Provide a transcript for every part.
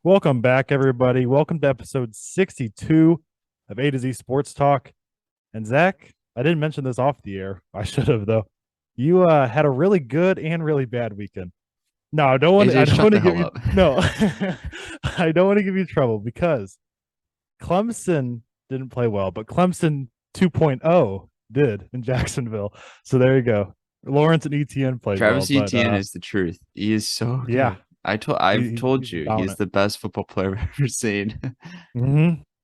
Welcome back, everybody. Welcome to episode 62 of A to Z Sports Talk. And Zach, I didn't mention this off the air. I should have though. You had a really good and really bad weekend. No, I don't want to, AJ, I don't shut want the to give hell you up. no. I don't want to give you trouble because Clemson didn't play well, but Clemson 2.0 did in Jacksonville. So there you go. Lawrence and ETN played well, Travis but Etienne is the truth. He is so yeah, good. I've told he's been you he's dominant. the best football player I've ever seen.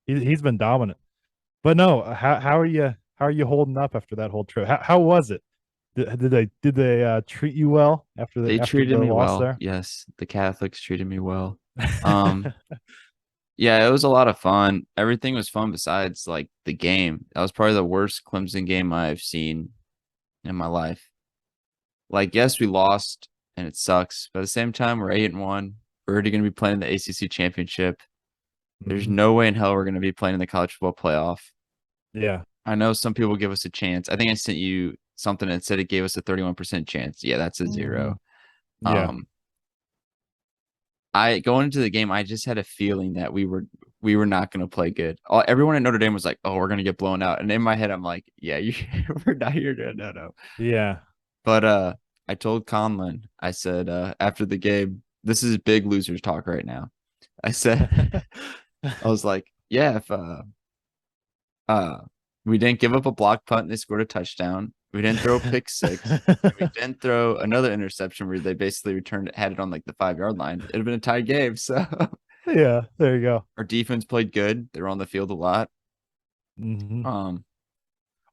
He's been dominant. But no, how are you holding up after that whole trip? How was it? Did they treat you well after the They after treated the me loss well. there? Yes, the Catholics treated me well. Um, yeah, it was a lot of fun. Everything was fun besides like the game. That was probably the worst Clemson game I've seen in my life. Like, yes, we lost and it sucks, but at the same time, we're 8-1. We're already going to be playing the ACC championship. There's Mhm. no way in hell we're going to be playing in the college football playoff. Yeah. I know some people give us a chance. I think I sent you something that said it gave us a 31% chance. Yeah, that's a Mhm. zero. Yeah. Um, I going into the game, I just had a feeling that we were not going to play good. Everyone at Notre Dame was like, "Oh, we're going to get blown out," and in my head, I'm like, "Yeah, we're not here to no." Yeah. But I told Conlon, I said after the game, this is big losers talk right now. I said, I was like, yeah, if Uh, we didn't give up a block punt and they scored a touchdown. We didn't throw a pick six. And we didn't throw another interception where they basically had it on like the 5 yard line. It'd have been a tie game. So Yeah, there you go. our defense played good. They were on the field a lot. Hmm. Um,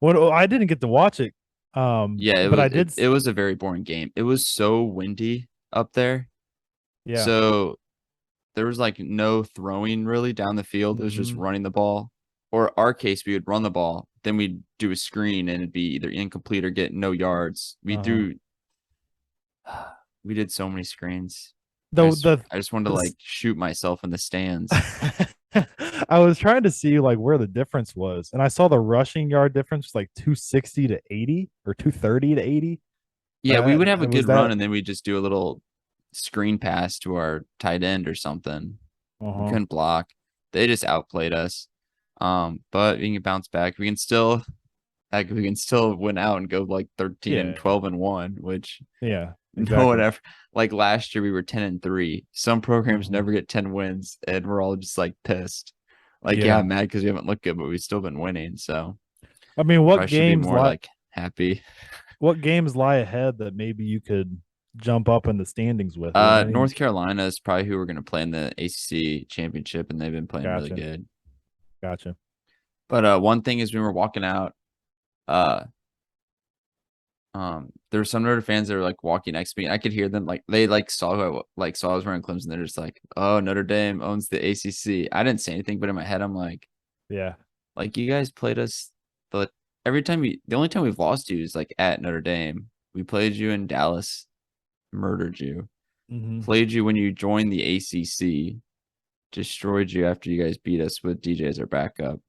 Well, I didn't get to watch it, yeah, it but was I it, did. it was a very boring game. It was so windy up there. Yeah. So there was like no throwing really down the field. It was just Hmm. running the ball. Or our case, we would run the ball, then we'd do a screen and it'd be either incomplete or get no yards. We Uh-huh. threw We did so many screens. The the I just wanted to this like shoot myself in the stands. I was trying to see like where the difference was, and I saw the rushing yard difference was like 260 to 80 or 230 to 80. Yeah, we would have a Was good run that and then we'd just do a little screen pass to our tight end or something. We uh-huh. couldn't block. They just outplayed us. But we can bounce back. We can still win out and go like 13 and Yeah. 12 and 1, which Yeah, no one exactly. ever like last year we were 10 and 3. Some programs Hmm. never get 10 wins and we're all just like pissed. Like, yeah, Yeah. I'm mad because we haven't looked good, but we've still been winning. So I mean, probably should be more like happy. what games lie ahead that maybe you could jump up in the standings with? Any North Carolina is probably who we're going to play in the ACC championship, and they've been playing really gotcha. good. Gotcha. But one thing is, when we were walking out, uh, there were some Notre fans that were like walking next to me. And I could hear them like they like saw who saw I was wearing Clemson. They're just like, "Oh, Notre Dame owns the ACC." I didn't say anything, but in my head, I'm Yeah. like you guys played us, but the only time we've lost you is like at Notre Dame. We played you in Dallas, murdered you. Hmm. Played you when you joined the ACC, destroyed you after you guys beat us with DJ as our backup.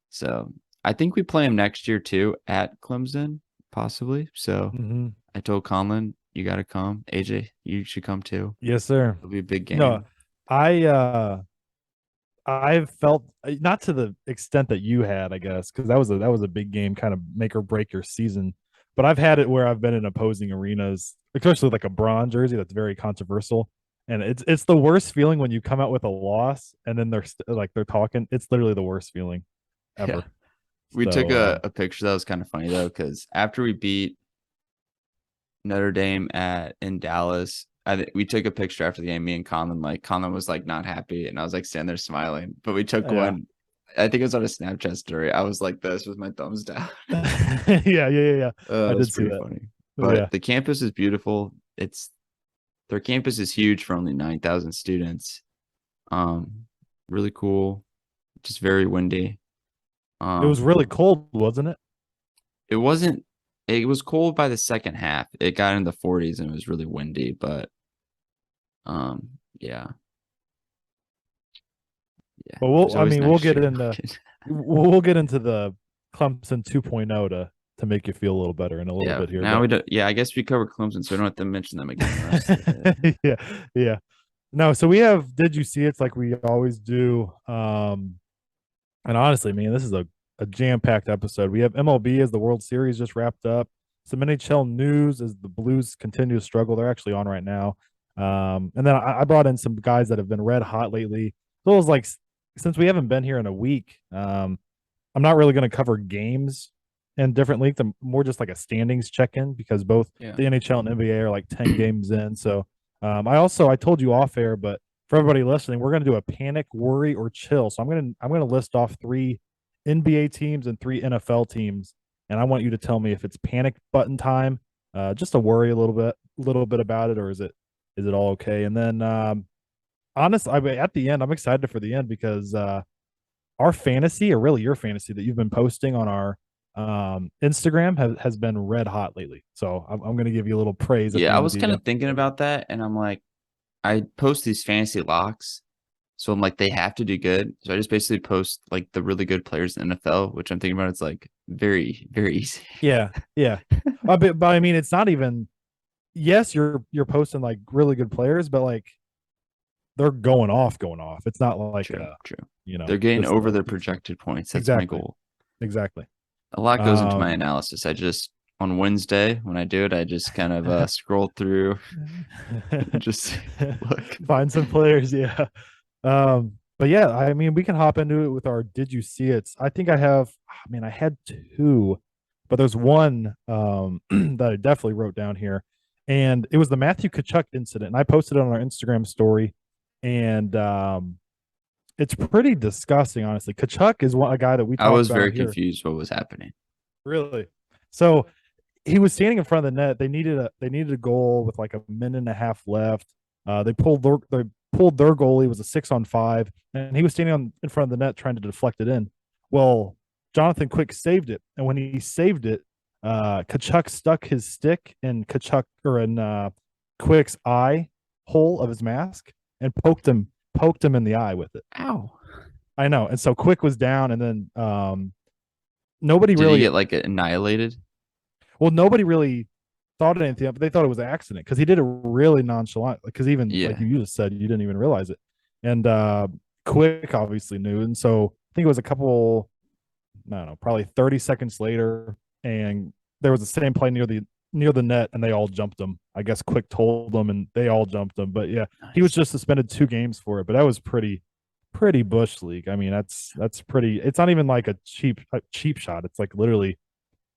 So I think we play him next year too at Clemson, possibly. So Hmm. I told Conlon, you got to come. AJ, you should come too. Yes, sir. It'll be a big No, game. I've felt not to the extent that you had, I guess, because that was a big game, kind of make or break your season. But I've had it where I've been in opposing arenas, especially like a Braun jersey that's very controversial, and it's the worst feeling when you come out with a loss and then they're talking. It's literally the worst feeling Yeah. ever. We took So a picture that was kind of funny though, because after we beat Notre Dame at in Dallas. We took a picture after the game. Me and Conlon, like Conlon was like not happy, and I was like standing there smiling. But we took yeah, one. I think it was on a Snapchat story. I was like this with my thumbs down. yeah. I It was did see pretty that. funny. Yeah. But the campus is beautiful. It's Their campus is huge for only 9,000 students. Um, Really cool. Just very windy. It was Um, really cold, wasn't it? it wasn't. It was cold by the second half. It got in the 40s and it was really windy. But yeah, yeah. But There's I always mean, we'll next get year. into we'll get into the Clemson 2.0 to make you feel a little better in a little Yeah. bit here. Now But we do. Yeah, I guess we covered Clemson, so we don't have to mention them again the rest of it. yeah, yeah. No, so we have did you see it's like we always do. And honestly, man, this is a jam-packed episode. We have MLB as the World Series just wrapped up. Some NHL news as the Blues continue to struggle. They're actually on right now. And then I brought in some guys that have been red hot lately. So it was like since we haven't been here in a week, I'm not really going to cover games in different leagues. I'm more just like a standings check-in because both Yeah. the NHL and NBA are like 10 games in. So I told you off air, but for everybody listening, we're going to do a panic, worry, or chill. So I'm going to list off three NBA teams and three NFL teams, and I want you to tell me if it's panic button time, just to worry a little bit about it, or is it all okay? And then at the end, I'm excited for the end because our fantasy, or really your fantasy that you've been posting on our Instagram, has been red hot lately. So I'm going to give you a little praise at Yeah, the I end of was the kind of thinking episode. about that, and I'm like, I post these fantasy locks, so I'm like, they have to do good. So I just basically post like the really good players in the NFL, which I'm thinking about. It's like very, very easy. Yeah, yeah. But I mean, it's not even. Yes, you're posting like really good players, but like they're going off. It's not like True, true. They're getting just over their these projected points. That's my exactly, goal. exactly. A lot goes into my Um, analysis. I just on Wednesday when I do it, I just kind of scroll through, just look. find some players, yeah. But yeah, I mean, we can hop into it with our did you see it? I think I have. I mean, I had two, but there's one that I definitely wrote down here, and it was the Matthew Kachuk incident. And I posted it on our Instagram story, and it's pretty disgusting, honestly. Kachuk is a guy that we I talk was about on very here. confused what was happening. Really? So he was standing in front of the net. They needed a goal with like a minute and a half left. They pulled their goalie. It was a 6-on-5, and he was standing in front of the net trying to deflect it in. Well, Jonathan Quick saved it, and when he saved it, Kachuk stuck his stick in Quick's eye hole of his mask and poked him in the eye with it. Ow. I know, and so Quick was down, and then nobody Did he really get like annihilated? nobody really thought anything, but they thought it was an accident because he did it really nonchalant. Because even like Yeah. you just said, you didn't even realize it. And Quick obviously knew, and so I think it was a couple, I don't know, probably 30 seconds later, and there was the same play near the net, and they all jumped him. I guess Quick told them, and they all jumped him. But yeah, he was Nice. just suspended 2 games for it. But that was pretty bush league. I mean, that's pretty. It's not even like a cheap shot. It's like literally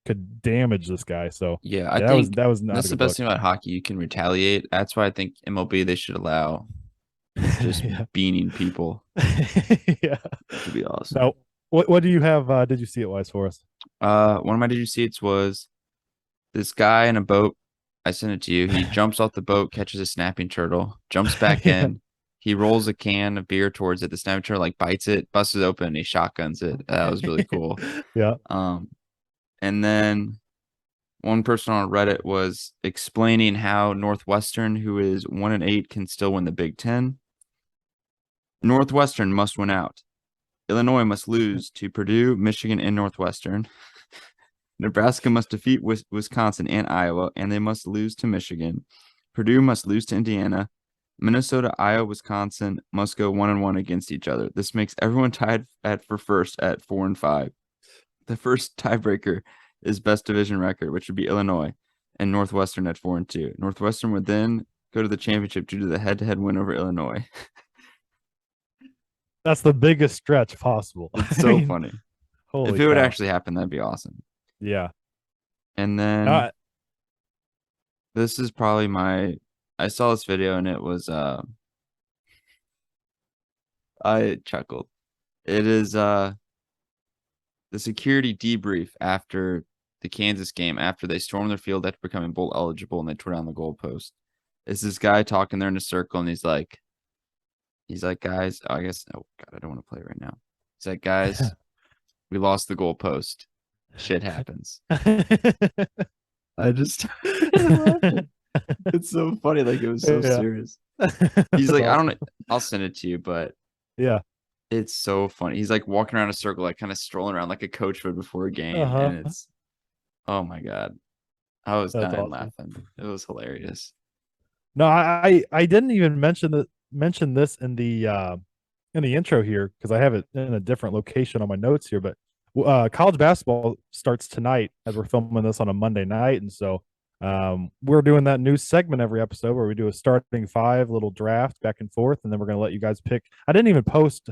could damage this guy. So Yeah, I yeah, think that was not that's a the good best look. thing about hockey. You can retaliate. That's why I think MLB they should allow just Yeah. beaning people. Yeah. That'd be awesome. Now, what do you have? Did you see it wise for us? One of my did you see it was this guy in a boat. I sent it to you. He jumps off the boat, catches a snapping turtle, jumps back Yeah. in. He rolls a can of beer towards it. The snapping turtle like bites it, busts it open, and he shotguns it. That was really cool. Yeah. Um, and then one person on Reddit was explaining how Northwestern, who is 1-8, can still win the Big Ten. Northwestern must win out. Illinois must lose to Purdue, Michigan, and Northwestern. Nebraska must defeat Wisconsin and Iowa, and they must lose to Michigan. Purdue must lose to Indiana. Minnesota, Iowa, Wisconsin must go 1-1 against each other. This makes everyone tied for first at 4-5. The first tiebreaker is best division record, which would be Illinois, and Northwestern at 4-2. Northwestern would then go to the championship due to the head-to-head win over Illinois. That's the biggest stretch possible. It's I so mean, funny. If holy it would cow. actually happen, that'd be awesome. Yeah. And then Uh, this is probably I saw this video and it was I chuckled. It is the security debrief after the Kansas game after they stormed their field after becoming bowl eligible and they tore down the goalpost. It's this guy talking there in a circle and he's like, guys, oh, I guess oh god, I don't want to play right now. He's like, guys, we lost the goalpost. Shit happens. I just laughing. It's so funny, like it was so yeah. serious. He's That's like, I don't know, awesome. I'll send it to you, but Yeah. it's so funny. He's like walking around a circle, like kind of strolling around like a coach would before a game, and Uh-huh. it's oh my god, I was That's dying awesome. laughing. It was hilarious. No, I didn't even mention that mentioned this in the intro here because I have it in a different location on my notes here. But college basketball starts tonight as we're filming this on a Monday night, and so we're doing that new segment every episode where we do a starting five little draft back and forth, and then we're gonna let you guys pick. I didn't even post.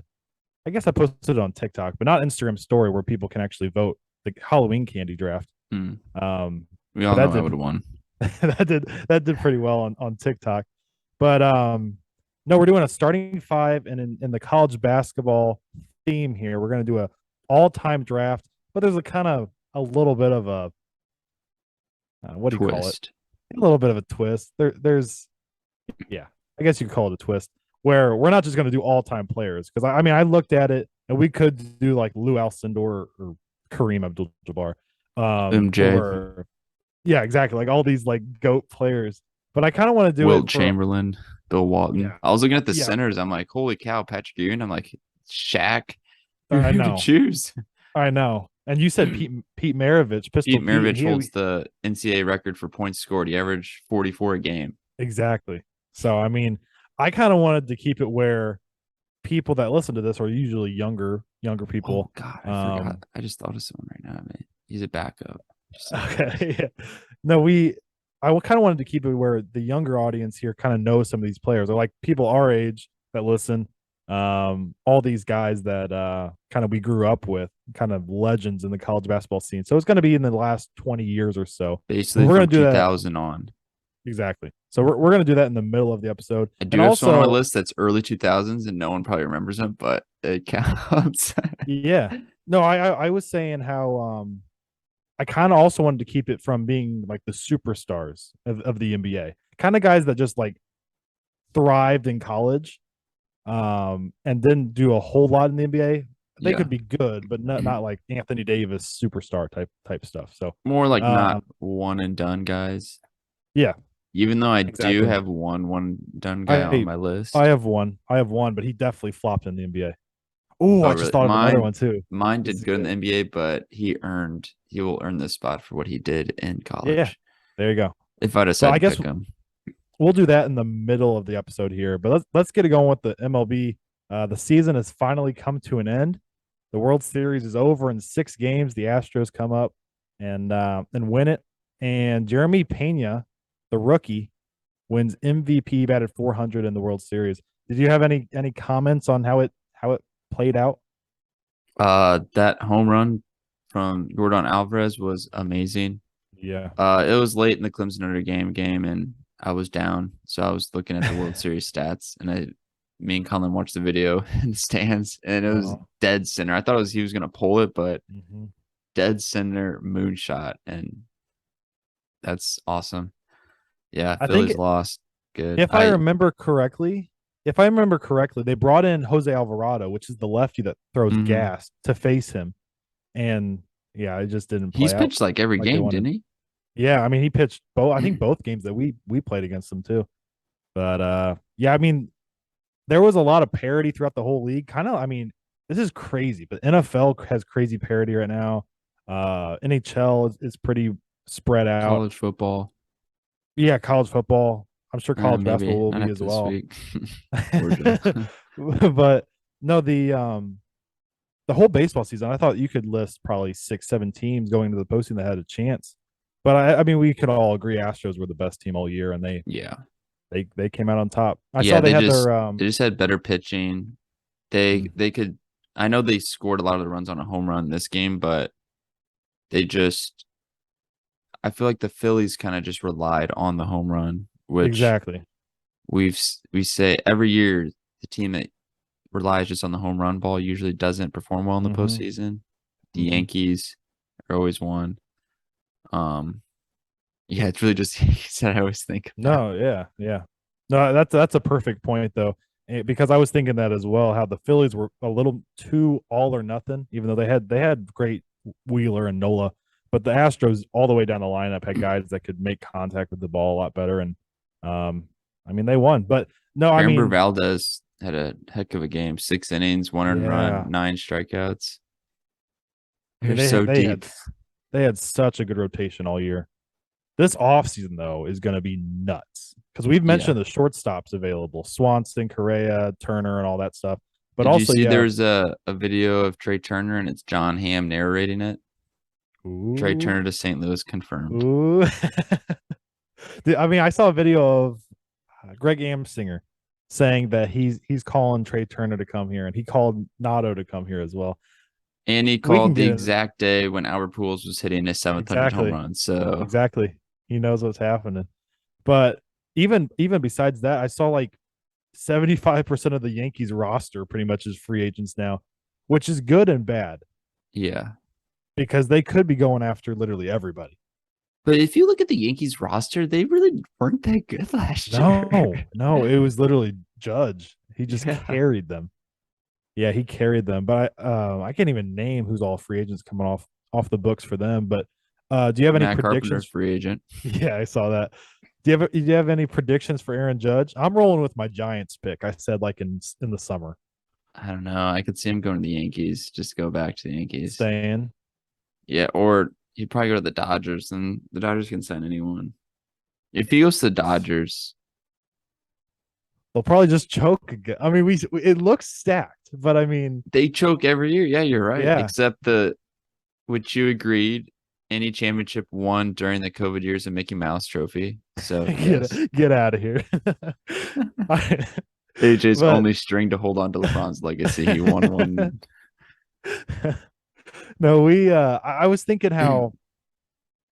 I guess I posted it on TikTok, but not Instagram story where people can actually vote the Halloween candy draft. Hmm. Um, We but all know I would have won. that did pretty well on TikTok. But no, we're doing a starting five, and in the college basketball theme here, we're going to do a all-time draft. But there's a kind of a little bit of a what do you call it? Twist. A little bit of a twist. There's yeah, I guess you could call it a twist where we're not just going to do all-time players because I mean I looked at it and we could do like Lou Alcindor or Kareem Abdul-Jabbar, MJ, or yeah, exactly, like all these like goat players. But I kind of want to do Wilt it for Chamberlain, Bill Walton. yeah, I was looking at the yeah. centers. I'm like, holy cow, Patrick Ewing. I'm like, Shaq. Who I to know. choose? I know. And you said Pete Maravich, Pistol Pete Pete, and Maravich holds the NCAA record for points scored. He averaged 44 a game. exactly. So I mean, I kind of wanted to keep it where people that listen to this are usually younger Oh people. God, I forgot. I just thought of someone right now, man. He's a backup. Okay. Yeah. No, I kind of wanted to keep it where the younger audience here kind of knows some of these players, or like people our age that listen. All these guys that kind of we grew up with, kind of legends in the college basketball scene. So it's going to be in the last 20 years or so. Basically, We're from going to do that 2000 on. exactly. So we're going to do that in the middle of the episode. I do And have someone on my also, list that's early 2000s, and no one probably remembers him, but it counts. yeah, no, I was saying how I kind of also wanted to keep it from being like the superstars of the NBA, kind of guys that just like thrived in college, and didn't do a whole lot in the NBA. They Yeah, could be good, but not like Anthony Davis superstar type stuff. So, more like not um, one and done guys. yeah, Even though I do exactly. have one done guy on I my I list. have one. I have one, but he definitely flopped in the NBA. Oh, Oh, I just really? thought of another one too. Mine This did is good in the good. NBA, but he will earn this spot for what he did in Yeah, college. there you go. If I But decide I to guess pick him, we'll do that in the middle of the episode here. But let's get it going with the MLB. The season has finally come to an end. The World Series is over in 6 games. The Astros come up and win it. And Jeremy Pena, the rookie, wins MVP, batted 400 in the World Series. Did you have any comments on how it played out? that home run from Jordan Alvarez was amazing. Yeah. It was late in the Clemson Notre game, and I was down, so I was looking at the World Series stats, and me and Colin watched the video in the stands, and it was Oh. dead center. I thought he was gonna pull it, but Mm-hmm. dead center moonshot, and that's awesome. Yeah, I think Phillies lost. Good. if I remember correctly, they brought in Jose Alvarado, which is the lefty that throws Mhm. gas, to face him, and yeah, it just didn't He's play out pitched like every like they game, didn't wanted. he? Yeah, I mean, he pitched both. I think both games that we played against them too. But yeah, I mean, there was a lot of parity throughout the whole league. Kind of, I mean, this is crazy, but NFL has crazy parity right now. NHL is pretty spread out. College football. Yeah, college football. I'm sure college Maybe basketball will not be after as this well. week. Georgia. But no, the whole baseball season, I thought you could list probably 6, 7 teams going to the postseason that had a chance. But I mean, we could all agree Astros were the best team all year, and Yeah. they came out on top. I Yeah, saw they had their they just had better pitching. They could I know they scored a lot of the runs on a home run this game, but they just I feel like the Phillies kind of just relied on the home run, which exactly. we say every year the team that relies just on the home run ball usually doesn't perform well in the Hmm. postseason. The Hmm. Yankees are always one. Um, yeah, it's really just that I always think about. No, yeah, yeah. No, that's a perfect point though, because I was thinking that as well. How the Phillies were a little too all or nothing, even though they had great Wheeler and Nola, but the Astros all the way down the lineup had guys that could make contact with the ball a lot better, and um, I mean they won. But no, I Framber mean, Valdez had a heck of a game. 6 innings, one earned run, yeah, 9 strikeouts. I mean They're so deep. they had such a good rotation all year. This offseason, though, is going to be nuts because we've Yeah. mentioned the shortstops available: Swanson, Correa, Turner, and all that stuff. But Did you also, see you have there's a video of Trey Turner and it's John Hamm narrating it? Trey ooh, Turner to St. Louis confirmed. ooh. I mean, I saw a video of Greg Amsinger saying that he's calling Trey Turner to come here, and he called Nato to come here as well. And he We can called the get exact day when Albert Pujols was hitting his 700 home exactly, run. So exactly. He knows what's happening. But even besides that, I saw like 75% of the Yankees roster pretty much is free agents now, which is good and bad yeah. because they could be going after literally everybody. But if you look at the Yankees roster, they really weren't that good last year. No, no, it was literally Judge. He just Yeah. carried them. Yeah, he carried them. But I can't even name who's all free agents coming off the books for them. But do you have any Matt Carpenter's predictions? free agent. Yeah, I saw that. Do you have any predictions for Aaron Judge? I'm rolling with my Giants pick. I said like in the summer, I don't know. I could see him going to the Yankees. Just go back to the Yankees. staying. Yeah, or he'd probably go to the Dodgers, and the Dodgers can sign anyone. If he goes to the Dodgers, They'll probably just choke again. I mean, it looks stacked, but I mean, they choke every year. Yeah, you're right. yeah, Except which you agreed, any championship won during the COVID years of Mickey Mouse Trophy. So yes, get out of here. AJ's But only string to hold on to LeBron's legacy. He won one. no, I was thinking how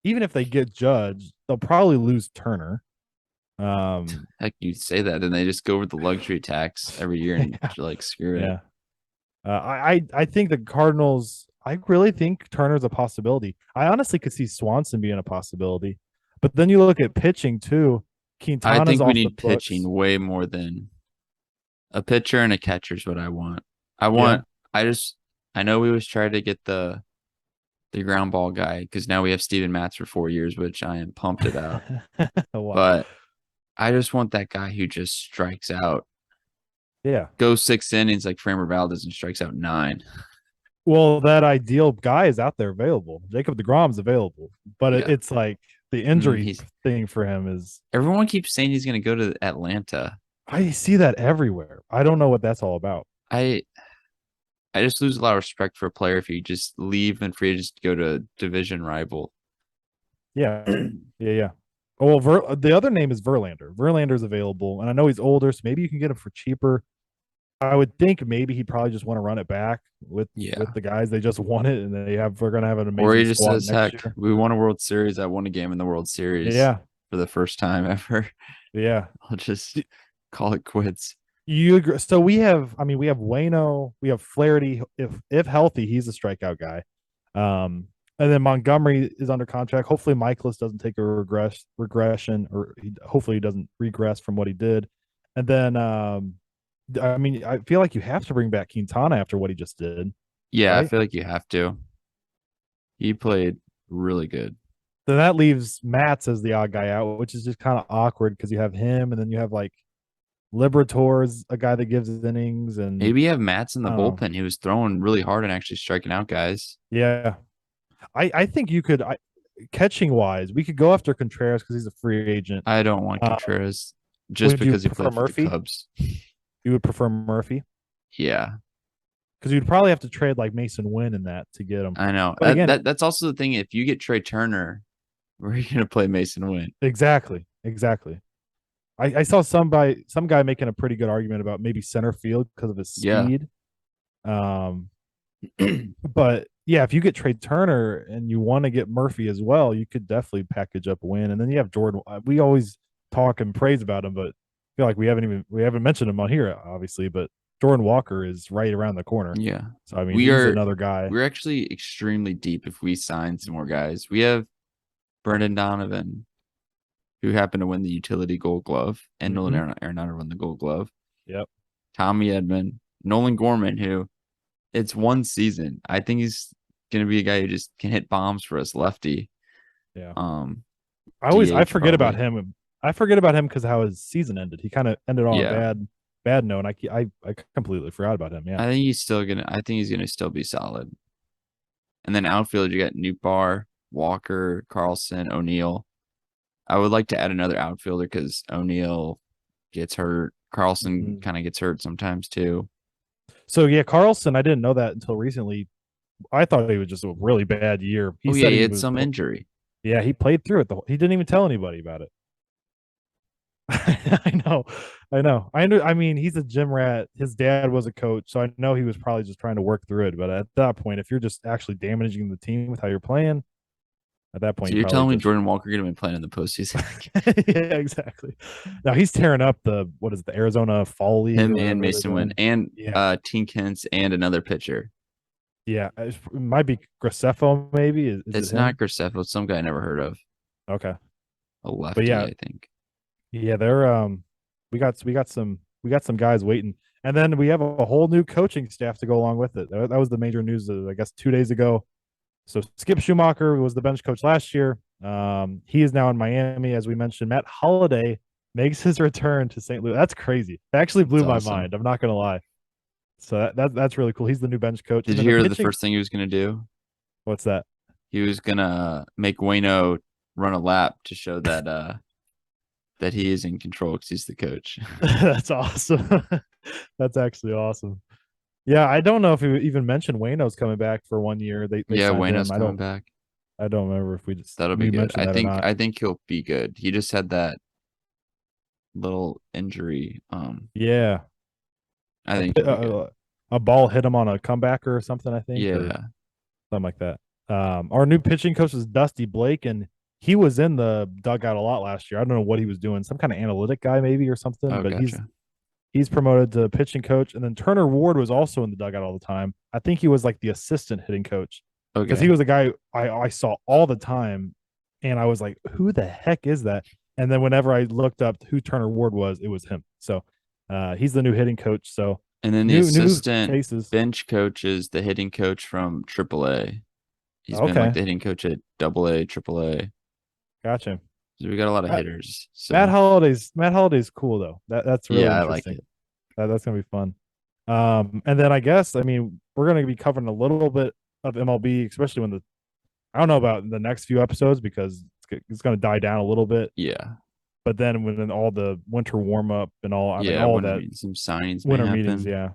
even if they get Judge, they'll probably lose Turner. Um, Heck, you say that, and they just go over the luxury tax every year and yeah, like screw it. yeah. I think the Cardinals. I really think Turner's a possibility. I honestly could see Swanson being a possibility, but then you look at pitching too. I Quintana's think we off the need books. pitching way more than a pitcher and a catcher is what I want. I Yeah. want. I just. I know we always try to get the ground ball guy because now we have Steven Matz for 4 years, which I am pumped about. Wow. But I just want that guy who just strikes out, Yeah. goes 6 innings like Framber Valdez and strikes out 9. Well, that ideal guy is out there available. Jacob DeGrom's available, but Yeah. it's like the injury He's thing for him is. everyone keeps saying he's gonna go to Atlanta. I see that everywhere. I don't know what that's all about. I I just lose a lot of respect for a player if you just leave and free agents to go to a division rival. Yeah. Yeah. Yeah. Oh, well, the other name is Verlander. Verlander's available, and I know he's older, so maybe you can get him for cheaper. I would think maybe he'd probably just want to run it back with Yeah. the guys they just won it, and they're gonna have an Or he amazing just squad says, next heck, year. we won a World Series. I won a game in the World Series Yeah, for the first time ever. yeah. I'll just call it quits. You agree? So I mean, we have Wayno, we have Flaherty. If healthy, he's a strikeout guy. And then Montgomery is under contract. Hopefully, Michaelis doesn't take a regression, or hopefully he doesn't regress from what he did. And then, I mean, I feel like you have to bring back Quintana after what he just did, Yeah, I right? feel like you have to. He played really good. Then that leaves Matz as the odd guy out, which is just kind of awkward because you have him, and then you have like Liberator's a guy that gives innings, and Maybe you have Matz in the I don't know. bullpen. He was throwing really hard and actually striking out guys. Yeah, I think you could catching wise, we could go after Contreras because he's a free agent. I don't want Contreras just Would you because he prefer played for the Murphy? Cubs. You would prefer Murphy Yeah, because you'd probably have to trade like Mason Wynn in that to get him. I know. But again, That's also the thing. If you get Trey Turner, where are you gonna play Mason Wynn? exactly, exactly. I saw some guy making a pretty good argument about maybe center field because of his Yeah. speed. Um, but yeah, if you get Trey Turner and you want to get Murphy as well, you could definitely package up a win. And then you have Jordan. We always talk and praise about him, but I feel like we haven't mentioned him on here, obviously. But Jordan Walker is right around the corner. Yeah. So I mean, We he's are another guy. we're actually extremely deep if we sign some more guys. We have Brendan Donovan, who happened to win the utility gold glove, and Nolan Mm-hmm. Arenado won the gold glove. Yep. Tommy Edman, Nolan Gorman, who it's one season. I think he's gonna be a guy who just can hit bombs for us lefty. Yeah. Um, I DH forget about probably. him. I forget about him because how his season ended. He kind of ended on a Yeah. bad note. And I completely forgot about him. Yeah. I think he's gonna still be solid. And then outfield, you got Newt Walker, Carlson, O'Neill. I would like to add another outfielder because O'Neal gets hurt. Carlson Mhm. kind of gets hurt sometimes too. So yeah, Carlson, I didn't know that until recently. I thought he was just a really bad year. He Oh yeah, said he he had was, some injury. yeah, he played through it. He didn't even tell anybody about it. I know, I know. I mean, he's a gym rat. His dad was a coach, so I know he was probably just trying to work through it. But at that point, if you're just actually damaging the team with how you're playing, at that point, So you you're probably telling me just Jordan Walker could have been playing in the postseason? yeah, exactly. Now he's tearing up the what is it, the Arizona Fall League Him or and whatever they're Mason Wynn doing. and Yeah, Tinkins and another pitcher. yeah. It might be Graceffo, maybe. Is it It's not him? Graceffo. It's some guy I never heard of. Okay, A but lefty, yeah, I think. yeah. They're we got some guys waiting, and then we have a whole new coaching staff to go along with it. That was the major news, I guess, 2 days ago. So Skip Schumacher was the bench coach last year. He is now in Miami, as we mentioned. Matt Holliday makes his return to St. Louis. That's crazy. It actually It's blew my awesome. mind. I'm not gonna lie. So that's really cool. He's the new bench coach, and Did then you the hear the pitching. first thing he was gonna do? What's that? He was gonna make Wayno run a lap to show that he is in control because he's the coach. That's awesome. That's actually awesome. Yeah, I don't know if we even mentioned Wayno's coming back for 1 year. They Yeah, signed Wayno's him. coming back. I don't remember if That'll be we good. mentioned that or not. I think he'll be good. He just had that little injury. Yeah, I a think he'll be good. a ball hit him on a comebacker or something. I think or Yeah. something like that. Our new pitching coach is Dusty Blake, and he was in the dugout a lot last year. I don't know what he was doing, some kind of analytic guy maybe or something. Oh, But gotcha. he's promoted to pitching coach, and then Turner Ward was also in the dugout all the time. I think he was like the assistant hitting coach because he Okay. was a guy I saw all the time, and I was like, who the heck is that? And then whenever I looked up who Turner Ward was, it was him. So he's the new hitting coach. So And then the new assistant faces. bench coach is the hitting coach from AAA. He's been like Okay, the hitting coach at AA, AAA. gotcha. So we got a lot of Matt, hitters. Matt So Holiday's Matt Holiday's cool though. That's yeah, really I like interesting. it. That's gonna be fun. And then I guess I mean we're gonna be covering a little bit of MLB, especially when the I don't know about the next few episodes because it's gonna die down a little bit. Yeah. But then when all the winter warm up and all, I mean Yeah. all Winter that meetings, some signings may winter meetings, happen. yeah.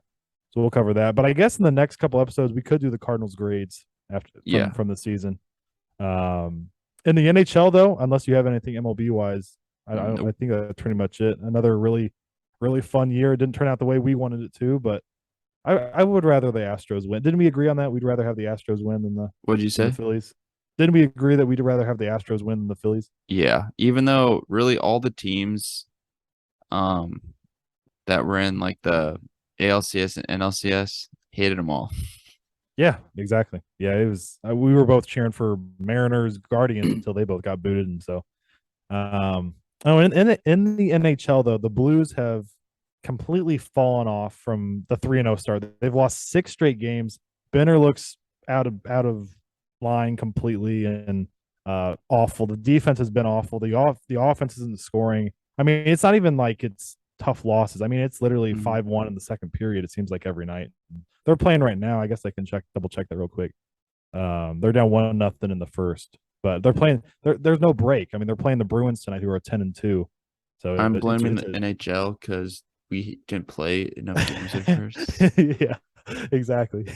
So we'll cover that. But I guess in the next couple episodes we could do the Cardinals grades after Yeah. from the season. Um, in the NHL though, unless you have anything MLB wise, I Nope. think that's pretty much it. Another really fun year. It didn't turn out the way we wanted it to, but I would rather the Astros win. Didn't we agree on that? We'd rather have the Astros win What'd you than the say? Phillies. Didn't we agree that we'd rather have the Astros win than the Phillies? Yeah. Even though really all the teams um that were in like the ALCS and NLCS hated them all. Yeah, exactly. Yeah, it was. We were both cheering for Mariners, Guardians until they both got booted, and so. Oh, in the NHL though, the Blues have completely fallen off from the 3-0 start. They've lost 6 straight games. Benner looks out of line completely and awful. The defense has been awful. The offense isn't scoring. I mean, it's not even like it's tough losses. I mean, it's literally Mhm. 5-1 in the second period. It seems like every night. They're playing right now. I guess I can double check that real quick. They're down 1-0 in the first, but they're playing. There's no break. I mean, they're playing the Bruins tonight, who are 10-2. So I'm it's blaming it's the a NHL because we didn't play enough games at first. yeah, exactly.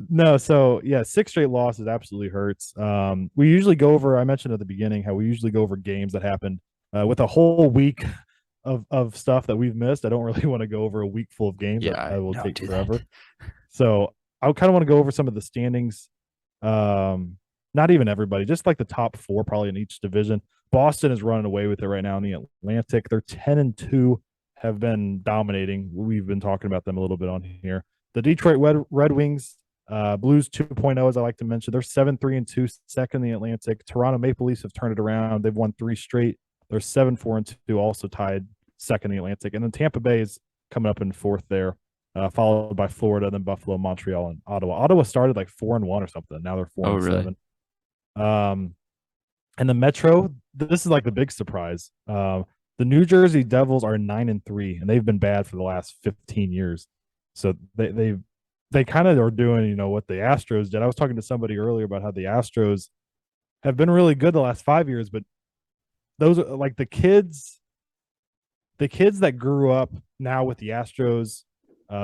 No, so yeah, 6 straight losses absolutely hurts. We usually go over. I mentioned at the beginning how we usually go over games that happened with a whole week of stuff that we've missed. I don't really want to go over a week full of games. Yeah, That will don't take do that. forever. So I kind of want to go over some of the standings. Not even everybody, just like the top four probably in each division. Boston is running away with it right now in the Atlantic. They're 10-2, have been dominating. We've been talking about them a little bit on here. The Detroit Red Wings, Blues 2.0, as I like to mention, they're 7-3-2, second in the Atlantic. Toronto Maple Leafs have turned it around. They've won 3 straight. They're 7-4-2, also tied second in the Atlantic. And then Tampa Bay is coming up in fourth there, followed by Florida, then Buffalo, Montreal, and Ottawa. Ottawa started like 4-1 or something. Now they're four Oh, and really? seven. Um, and the Metro, this is like the big surprise. The New Jersey Devils are 9-3, and they've been bad for the last 15 years. So they kind of are doing what the Astros did. I was talking to somebody earlier about how the Astros have been really good the last 5 years, but those are like the kids that grew up now with the Astros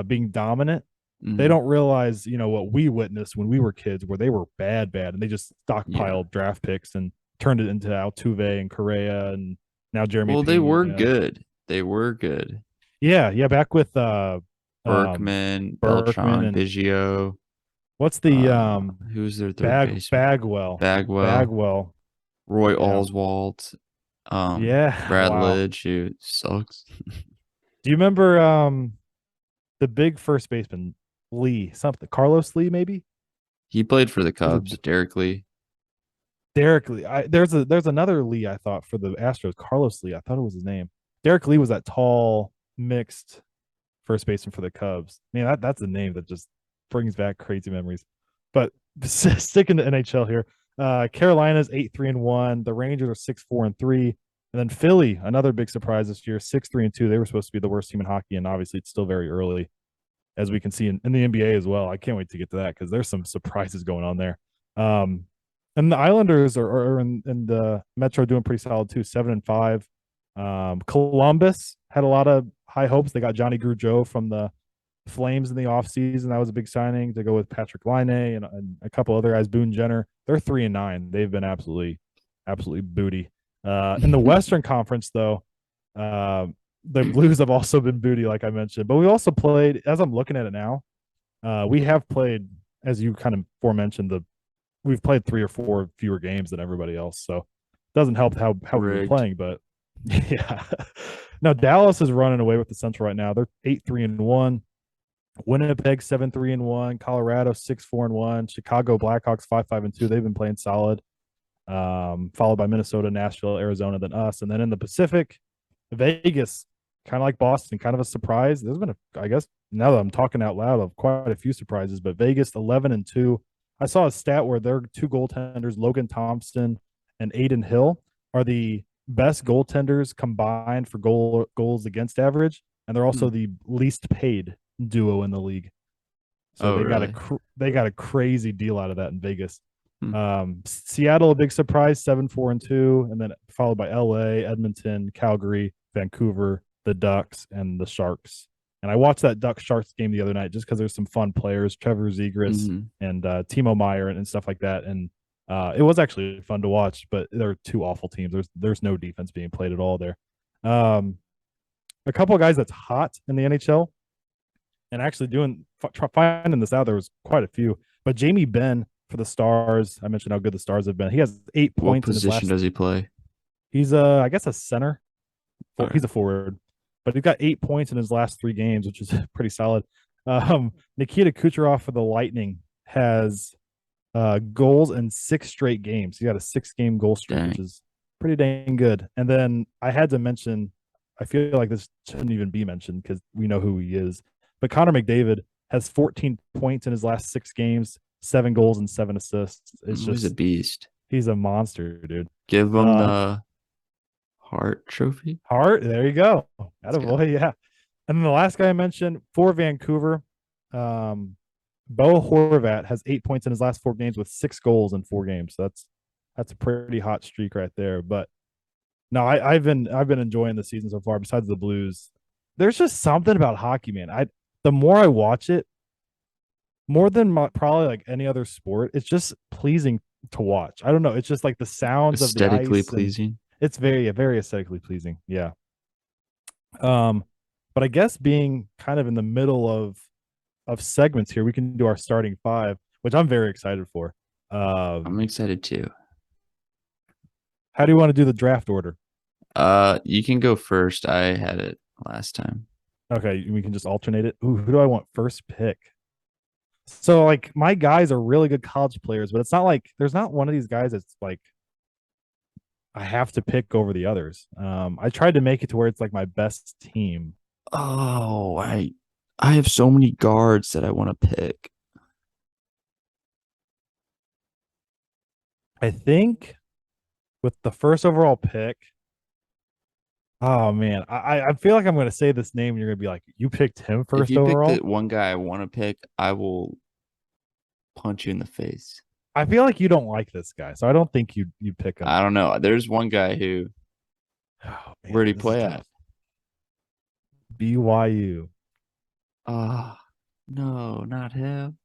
being dominant. They Hmm. don't realize, what we witnessed when we were kids, where they were bad, bad, and they just Yeah. stockpiled draft picks and turned it into Altuve and Correa and now Jeremy Well, they were Pena. good. They were good. Yeah, yeah, back with um Berkman, Berkman Beltran, and Biggio. what's the Who's their third baseman? Bagwell. Bagwell, Bagwell. Roy Yeah. Oswalt, Yeah. Brad Wow. Lidge, who sucks. Do you remember the big first baseman Lee, something Carlos Lee maybe? He played for the Was it Cubs, Derek Lee. Derek Lee? There's another Lee I thought for the Astros, Carlos Lee. I thought it was his name. Derek Lee was that tall mixed first baseman for the Cubs. Man, that's a name that just brings back crazy memories. But sticking to NHL here, Carolina's 8-3-1. The Rangers are 6-4-3. And then Philly, another big surprise this year, 6-3-2. They were supposed to be the worst team in hockey, and obviously it's still very early, as we can see in the NBA as well. I can't wait to get to that because there's some surprises going on there. Um, and the Islanders are in the Metro doing pretty solid too, 7-5. Columbus had a lot of high hopes. They got Johnny Gaudreau from the Flames in the offseason. That was a big signing to go with Patrick Laine and a couple other guys. Boone Jenner. They're 3-9. They've been absolutely booty. In the Western Conference, though, uh, the Blues have also been booty, like I mentioned. But we also played, as I'm looking at it now, we have played, as you kind of forementioned, we've played 3 or 4 fewer games than everybody else. So it doesn't help how we've been Rigged. playing, but yeah. Now Dallas is running away with the Central right now. They're 8-3-1. Winnipeg 7-3-1. Colorado 6-4-1. Chicago Blackhawks 5-5-2. They've been playing solid. Followed by Minnesota, Nashville, Arizona, then us, and then in the Pacific, Vegas, kind of like Boston, kind of a surprise. There's been, I guess, now that I'm talking out loud, of quite a few surprises. But Vegas 11-2. I saw a stat where their two goaltenders, Logan Thompson and Aiden Hill, are the best goaltenders combined for goals against average, and they're also Hmm. the least paid duo in the league. So Oh, they got really? they got a crazy deal out of that in Vegas. Hmm. Seattle, a big surprise, 7-4-2, and then followed by LA, Edmonton, Calgary, Vancouver, the Ducks, and the Sharks. And I watched that Ducks Sharks game the other night just because there's some fun players, Trevor Zegras Hmm. and Timo Meyer and stuff like that. And it was actually fun to watch, but they're two awful teams. There's no defense being played at all there. Um, a couple of guys that's hot in the NHL and actually finding this out, there was quite a few. But Jamie Benn for the Stars, I mentioned how good the Stars have been. He has eight What points in his position last. does he play? He's I guess a center. All right. He's a forward, but he's got 8 points in his last 3 games, which is pretty solid. Nikita Kucherov for the Lightning has goals in 6 straight games. He got a 6 game goal streak, which Dang. is pretty dang good. And then I had to mention, I feel like this shouldn't even be mentioned because we know who he is. But Connor McDavid has 14 points in his last 6 games, 7 goals and 7 assists. It's He's a just beast. he's a monster, dude. Give him Uh, the Hart Trophy. Hart, there you go. Let's go. Attaboy, yeah. And then the last guy I mentioned for Vancouver, Bo Horvat has 8 points in his last 4 games with 6 goals in 4 games. So that's a pretty hot streak right there. But no, I've been enjoying the season so far. Besides the Blues, there's just something about hockey, man. The more I watch it, more than probably like any other sport, it's just pleasing to watch. I don't know. It's just like the sounds of the Aesthetically ice, and pleasing. it's very aesthetically pleasing. Yeah. Um, but I guess being kind of in the middle of segments here, we can do our starting five, which I'm very excited for. I'm excited too. How do you want to do the draft order? You can go first. I had it last time. Okay, we can just alternate it. Ooh, who do I want first pick? So like my guys are really good college players, but it's not like there's not one of these guys that's like I have to pick over the others. I tried to make it to where it's like my best team. Oh, I have so many guards that I want to pick. I think with the first overall pick, oh man, I feel like I'm gonna say this name and you're gonna be like, you picked him If first you pick the overall? one guy I want to pick, I will punch you in the face. I feel like you don't like this guy, so I don't think you pick him. I don't know. There's one guy who Oh Where'd man, he this is play at? tough. BYU. Ah, no, not him.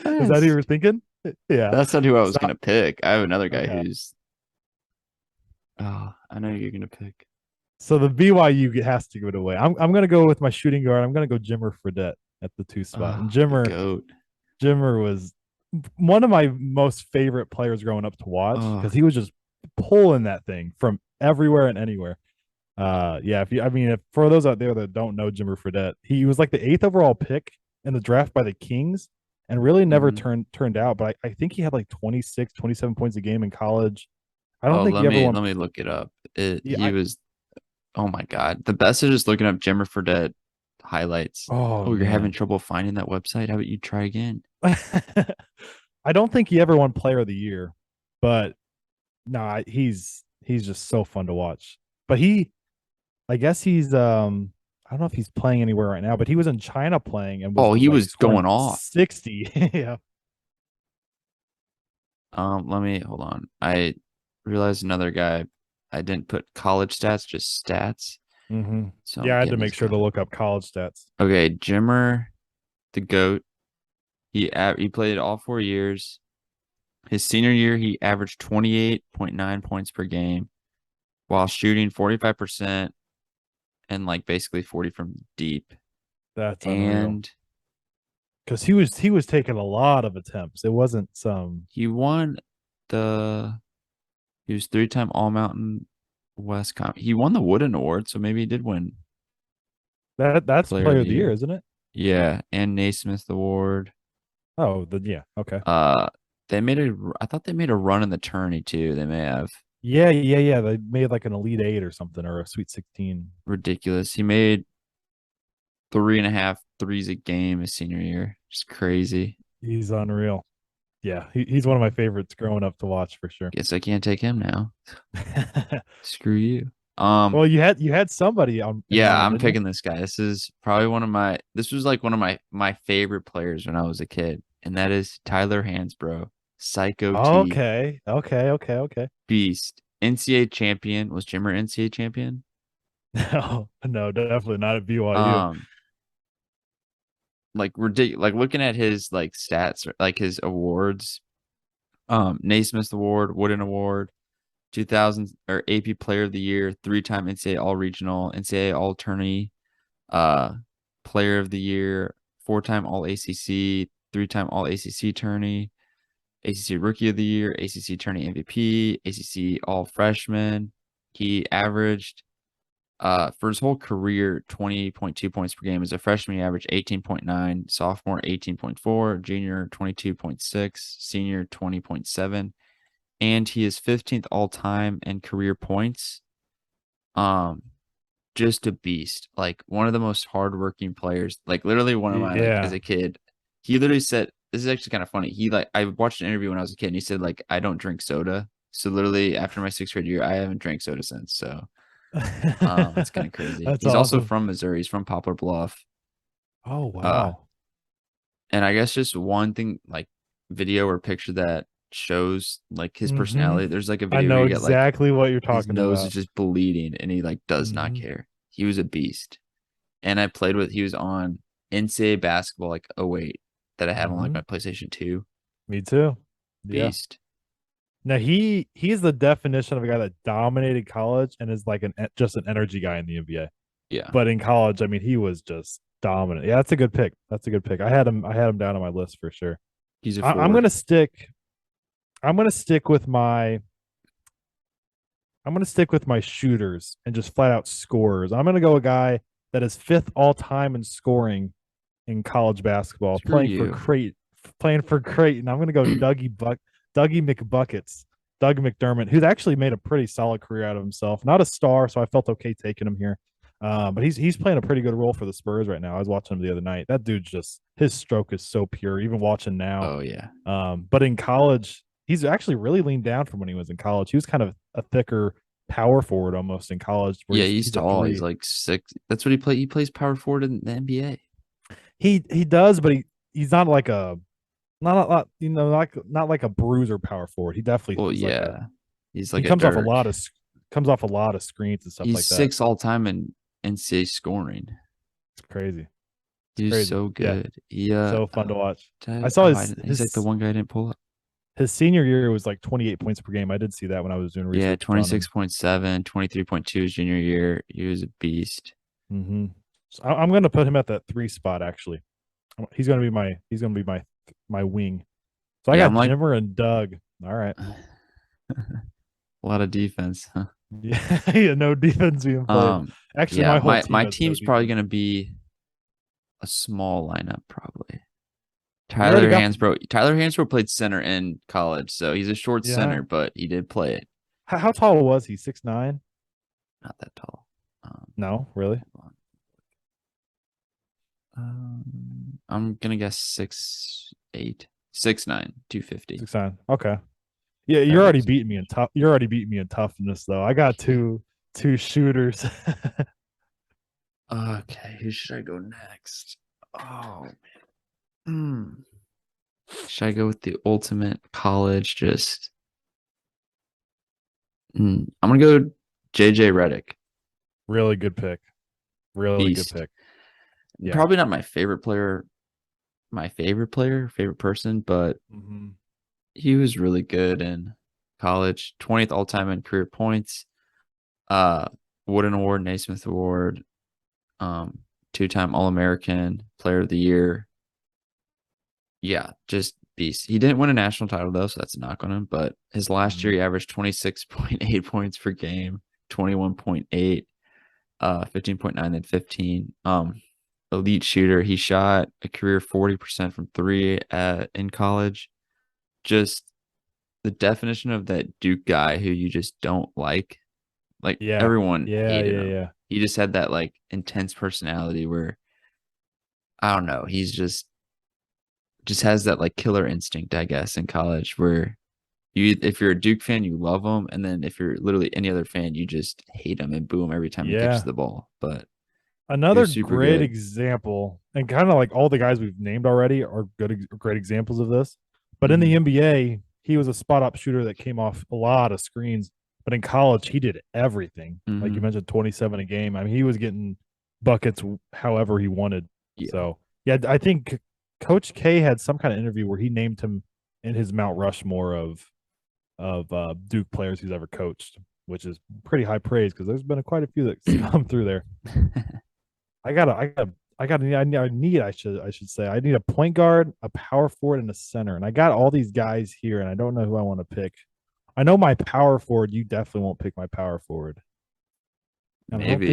Is that who you were Best. thinking? Yeah. That's not who I was So gonna pick. I have another guy okay. who's. Oh, I know you're gonna pick. So the BYU has to give it away. I'm gonna go with my shooting guard. I'm gonna go Jimmer Fredette at the 2 spot. And Oh, the goat. Jimmer was one of my most favorite players growing up to watch Oh, because he was just pulling that thing from everywhere and anywhere. Yeah, if you, I mean, if for those out there that don't know Jimmer Fredette, he was like the eighth overall pick in the draft by the Kings and really never mhm. turned out. But I think he had like 26, 27 points a game in college. I don't Oh, think he ever won. let me look it up. Yeah, He was. Oh my God, the best is just looking up Jimmer Fredette highlights. oh Oh, you're having man, trouble finding that website? How about you try again? I don't think he ever won Player of the Year, but nah, he's just so fun to watch. But I guess I don't know if he's playing anywhere right now, but he was in China playing and was Oh, he like was scoring going off. 60. Yeah. Let me hold on. I realized another guy. I didn't put college stats, just stats. Mm-hmm. So I'm Yeah, I had to getting make this sure guy. to look up college stats. Okay, Jimmer, the goat. He played all 4 years. His senior year, he averaged 28.9 points per game while shooting 45% and like basically 40 from deep. That's unreal. And Because he was taking a lot of attempts. It wasn't some he won the he was 3-time All Mountain West He won the Wooden Award, so maybe he did win that's Player of player the of the year, Year. isn't it? Yeah, and Naismith Award. Oh, yeah, okay. Uh, I thought they made a run in the tourney too. They may have. Yeah, yeah, yeah. They made like an Elite Eight or something or a Sweet 16. Ridiculous. He made 3.5 threes a game his senior year. Just crazy. He's unreal. Yeah, he's one of my favorites growing up to watch for sure. Guess I can't take him now. Screw you. Well, you had somebody in Yeah, mind, I'm didn't you? picking this guy. This was like one of my favorite players when I was a kid, and that is Tyler Hansbrough, Psycho T, Okay, okay, okay, okay. Beast, NCAA champion. Was Jimmer NCAA champion? No, no, definitely not at BYU. Um, like ridiculous. Like looking at his like stats, like his awards. Naismith Award, Wooden Award, 2000 or AP Player of the Year, 3-time NCAA All Regional, NCAA All Tourney, uh, Player of the Year, 4-time All ACC, 3-time All ACC Tourney, ACC Rookie of the Year, ACC Tourney MVP, ACC All Freshman. He averaged for his whole career 20.2 points per game. As a freshman, he averaged 18.9, sophomore 18.4, junior 22.6, senior 20.7, and he is 15th all time in career points. Um, just a beast. Like one of the most hardworking players. Like literally one of my like as Yeah. a kid, he literally said this is actually kind of funny. He like I watched an interview when I was a kid and he said like I don't drink soda. So literally after my sixth grade year, I haven't drank soda since. So it's kind of crazy. That's He's also awesome. from Missouri. He's from Poplar Bluff. Oh Uh wow. and I guess just one thing like video or picture that shows like his Mm-hmm. personality. There's like a I video where know you get like exactly what you're his talking nose is about. just bleeding and he like does not Mm-hmm. care. He was a beast. And he was on NCAA basketball like '08 that I had on like Mm-hmm. my PlayStation 2. Me too. Yeah. Beast. Now he's the definition of a guy that dominated college and is like just an energy guy in the NBA. Yeah. But in college, I mean, he was just dominant. Yeah, that's a good pick. That's a good pick. I had him down on my list for sure. He's a I, I'm four. gonna stick. I'm gonna stick with my. I'm gonna stick with my shooters and just flat out scorers. I'm gonna go a guy that is fifth all time in scoring in college basketball, Screw you. playing for Creighton. I'm gonna go Dougie McBuckets, Doug McDermott, who's actually made a pretty solid career out of himself. Not a star, so I felt okay taking him here. But he's playing a pretty good role for the Spurs right now. I was watching him the other night. That dude's just his stroke is so pure. Even watching now, Oh yeah. but in college, he's actually really leaned down from when he was in college. He was kind of a thicker power forward almost in college, where Yeah, he's he's he's a tall. He's three. like 6. That's what he play. He plays power forward in the NBA. He does, but he's not like a not like not like a bruiser power forward. He definitely Well, is like a yeah. He's he like a comes off a Dirk. lot of comes off a lot of screens and stuff He's like that. 6th all time in NCAA scoring. It's crazy. It's He was crazy. so Yeah, good. so fun to watch. I Did saw he's like the one guy I didn't pull up. his senior year was like 28 points per game. I did see that when I was doing Yeah, research on him. 26.7, 23.2 his junior year. He was a beast. Mm-hmm. So I'm going to put him at that 3 spot. Actually, he's going to be my wing. So I Yeah, got I'm like Jimmer and Doug. All right. a lot of defense. Huh? Yeah, yeah, no defense being played. Actually, Yeah, my whole my team has no team's probably defense. gonna be a small lineup, probably. You already got Tyler Hansbrough played center in college, so he's a short yeah. center, but he did play it. How tall was he? 6'9"? Not that tall. No, really. Hold on. I'm gonna guess 6'8", 6'9", 250. 6'9". Okay. Yeah, That you're already looks beating me in tough. You're already beating me in toughness, though. I got two shooters. okay. Who should I go next? Oh man. Should I go with the ultimate college? I'm gonna go JJ Redick. Really good pick. Really good Beast. pick. Yeah. Probably not my favorite player, favorite person, but Mm-hmm. he was really good in college. 20th all time in career points. Wooden Award, Naismith Award, 2-time All American, Player of the Year. Yeah, just beast. He didn't win a national title though, so that's a knock on him. But his last year, he averaged 26.8 points per game, 21.8, 15.9, then 15. Elite shooter. He shot a career 40% from three in college. Just the definition of that Duke guy who you just don't like. Like Yeah. everyone Yeah. hated Yeah. him. Yeah. He just had that like intense personality where I don't know. He's just has that like killer instinct, I guess, in college where you if you're a Duke fan, you love him, and then if you're literally any other fan, you just hate him and boo him every time he catches Yeah. the ball. But he Another was super great good. example, and kind of like all the guys we've named already are great examples of this. But in the Hmm. NBA, he was a spot up shooter that came off a lot of screens. But in college, he did everything. Like you Hmm. mentioned, 27 a game. I mean, he was getting buckets however he wanted. Yeah. So yeah, I think Coach K had some kind of interview where he named him in his Mount Rushmore of Duke players he's ever coached, which is pretty high praise because there's been quite a few that come through there. I should say I need a point guard, a power forward, and a center. And I got all these guys here, and I don't know who I want to pick. I know my power forward. You definitely won't pick my power forward, and Maybe. I don't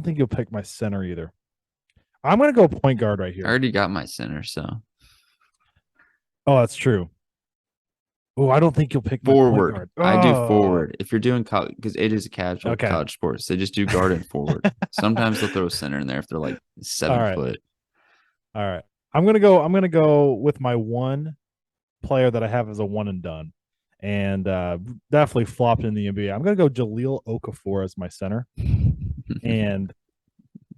think you'll pick my center either. I'm gonna go point guard right I here. already got my center, so Oh, that's true. Oh, I don't think you'll pick my point forward. guard. I do Oh, forward. If you're doing college, because it is a casual okay. college sports, they just do guard and forward. Sometimes they'll throw center in there if they're like All 7 right. foot. All right. I'm gonna go with my one player that I have as a one and done, and definitely flopped in the NBA. I'm gonna go Jahlil Okafor as my center, and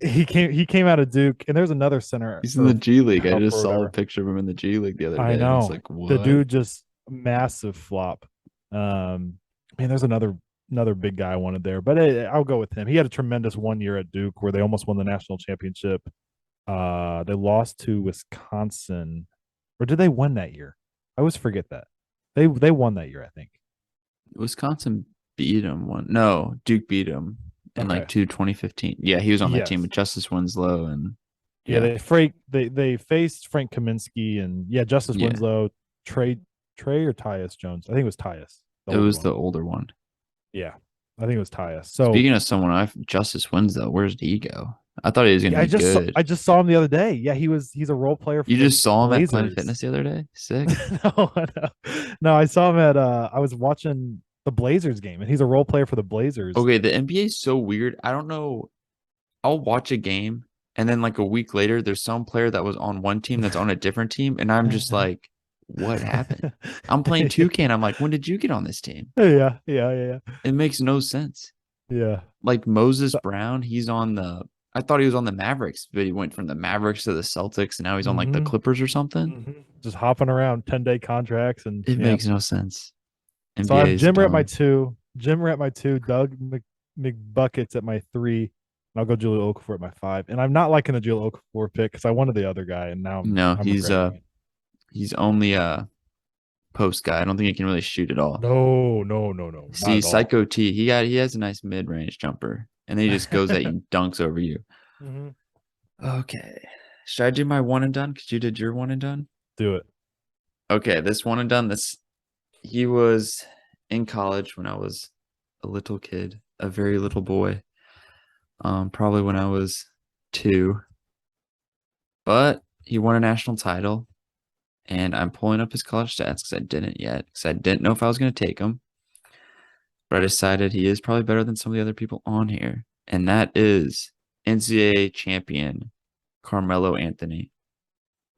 he came out of Duke, and there's another center He's in the or G League. I power just forward, saw a whatever. picture of him in the G League the other I day, and I was know like, the "What?" dude just massive flop. Man, there's another big guy I wanted there, but I'll go with him. He had a tremendous 1 year at Duke where they almost won the national championship. They lost to Wisconsin, or did they win that year? I always forget that they won that year. I think. Wisconsin beat him one. No, Duke beat him in like Okay. 2015. Yeah, he was on that team Yes. with Justice Winslow and Yeah, yeah, they faced Frank Kaminsky and yeah, Justice yeah. Winslow, Trey or Tyus Jones. I think it was Tyus, the It older was one. the older one. Yeah, I think it was Tyus. So Speaking of someone, I Justice Winslow. Where did he go? I thought he was gonna yeah, be good. I just saw him the other day. Yeah, he's a role player for You the just saw him at Planet Blazers. Fitness the other day. Sick. No, no, I saw him at I was watching the Blazers game, and he's a role player for the Blazers. Okay, the NBA is so weird. I don't know. I'll watch a game and then like a week later, there's some player that was on one team that's on a different team, and I'm just like, what happened? I'm playing 2K and I'm like, when did you get on this team? Yeah. It makes no sense. Yeah. Like Moses So, Brown, he's on the I thought he was on the Mavericks, but he went from the Mavericks to the Celtics and now he's on like the mm-hmm, Clippers or something. just hopping around 10-day contracts and It yeah. makes no sense. So I NBA have is Jimmer at my dumb. two. Jimmer at my 2, McBuckets at my 3, and I'll go Julio Okafor at my 5. And I'm not liking the Julio Okafor pick because I wanted the other guy, and now I'm No, I'm regretting it. he's only a post guy. I don't think he can really shoot at all. No, no, no, no, not See, at all. Psycho T, he has a nice mid range jumper, and then he just goes at you, and dunks over you. hmm Okay, should I do my one and done? Because you did your one and done. Do it. Okay, this one and done. This he was in college when I was a little kid, a very little boy. Probably when I was 2, but he won a national title, and I'm pulling up his college stats because I didn't yet, because I didn't know if I was going to take him, but I decided he is probably better than some of the other people on here, and that is NCAA champion Carmelo Anthony.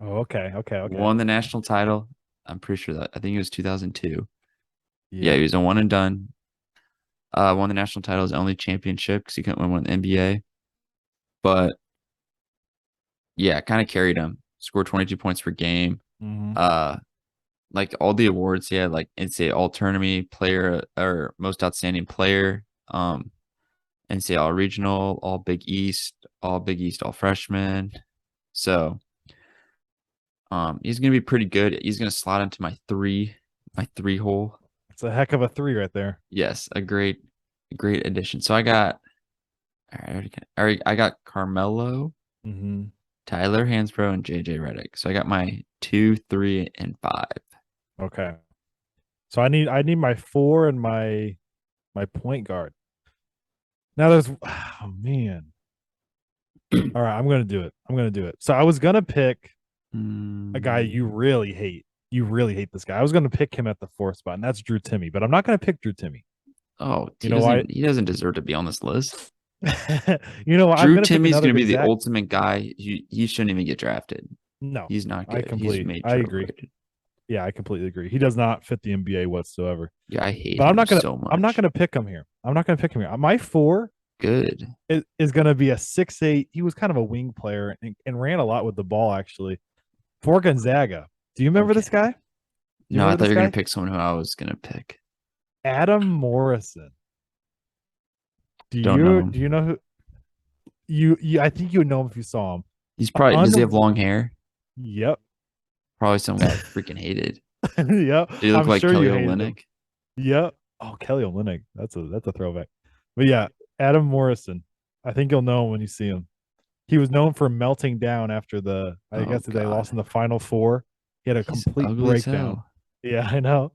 Oh, okay, okay, okay. Won the national title. I'm pretty sure that I think it was 2002. Yeah, Yeah. he was a one and done. Won the national title, his only championship because he couldn't win one in the NBA. But yeah, kind of carried him. Scored 22 points per game. hmm Uh, like all the awards he had, like NCAA All Tournament player or most outstanding player. NCAA All Regional, All Big East, All Freshman. So, he's gonna be pretty good. He's gonna slot into my 3 hole. It's a heck of a 3 right there. Yes, a great addition. So I got, I got Carmelo, hmm Tyler Hansbrough, and JJ Redick. So I got my 2, 3, and 5. Okay. So I need my 4 and my point guard. Now there's oh man. All right, I'm gonna do it. I'm gonna do it. So I was gonna pick a guy Mm, you really hate. You really hate this guy. I was gonna pick him at the 4th spot, and that's Drew Timmy, but I'm not gonna pick Drew Timmy. oh, You know why? he doesn't deserve to be on this list. You know what? I'm Drew gonna pick Timmy's another gonna be good the Zach. ultimate guy. He shouldn't even get drafted. No, He's not good. He's I major agree. overrated. Yeah, I completely agree. He does not fit the NBA whatsoever. Yeah, I hate But him so I'm not much. gonna pick him here. I'm not gonna pick him here. My 4 Good. is gonna be a 6'8". He was kind of a wing player and ran a lot with the ball actually. For Gonzaga. Do you remember this Okay. guy? Do you No, I remember thought this you were gonna guy? pick someone who I was gonna pick. Adam Morrison. Don't know Do him. you know who you I think you would know him if you saw him. He's probably does he have long hair? Yep. Probably some guy I freaking hated. Yep. Did he look I'm like sure Kelly you hated him. Olynyk? Yep. Oh, Kelly Olynyk. That's a throwback. But yeah, Adam Morrison. I think you'll know him when you see him. He was known for melting down after I Oh guess they lost God, in the final 4. He had a he's complete ugly as breakdown. hell. Yeah, I know.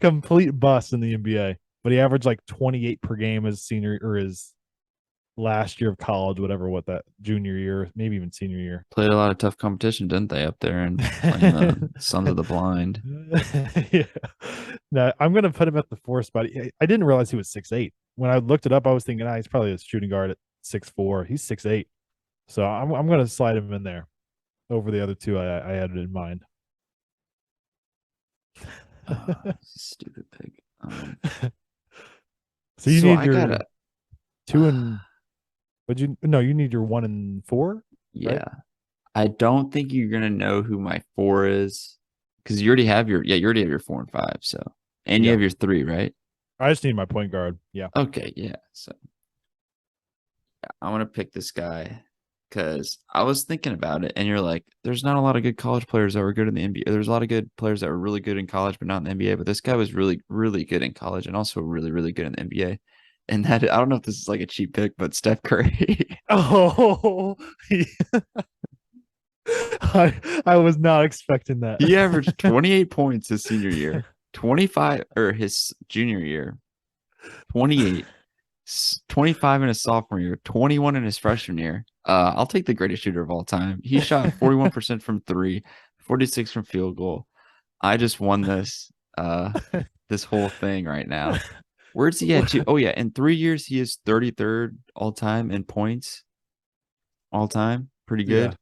Complete bust in the NBA. But he averaged like 28 per game his senior or his last year of college, whatever, what that junior year, maybe even senior year. Played a lot of tough competition, didn't they, up there and playing the Sons of the Blind? Yeah. Now I'm gonna put him at the 4th spot. I didn't realize he was 6'8". When I looked it up, I was thinking, he's probably a shooting guard at 6'4". He's 6'8". So I'm gonna slide him in there over the other 2 I had in mind. Stupid pick. So you So need I your gotta, 2 and would you no, you need your 1 and 4, right? yeah. I don't think you're gonna know who my 4 is because you already have you already have your 4 and 5. So and you Yeah. have your 3, right? I just need my point guard. Yeah. Okay, yeah. So yeah, I want to pick this guy because I was thinking about it, and you're like, there's not a lot of good college players that were good in the NBA. There's a lot of good players that were really good in college, but not in the NBA. But this guy was really, really good in college, and also really, really good in the NBA. And that I don't know if this is like a cheap pick, but Steph Curry. Oh, I was not expecting that. He averaged 28 points his senior year, 25 or his junior year, 28, 25 in his sophomore year, 21 in his freshman year. I'll take the greatest shooter of all time. He shot 41% from 3, 46 from field goal. I just won this whole thing right now. Where's he at? Oh yeah, in 3 years he is 33rd all time in points all time. Pretty Yeah. good.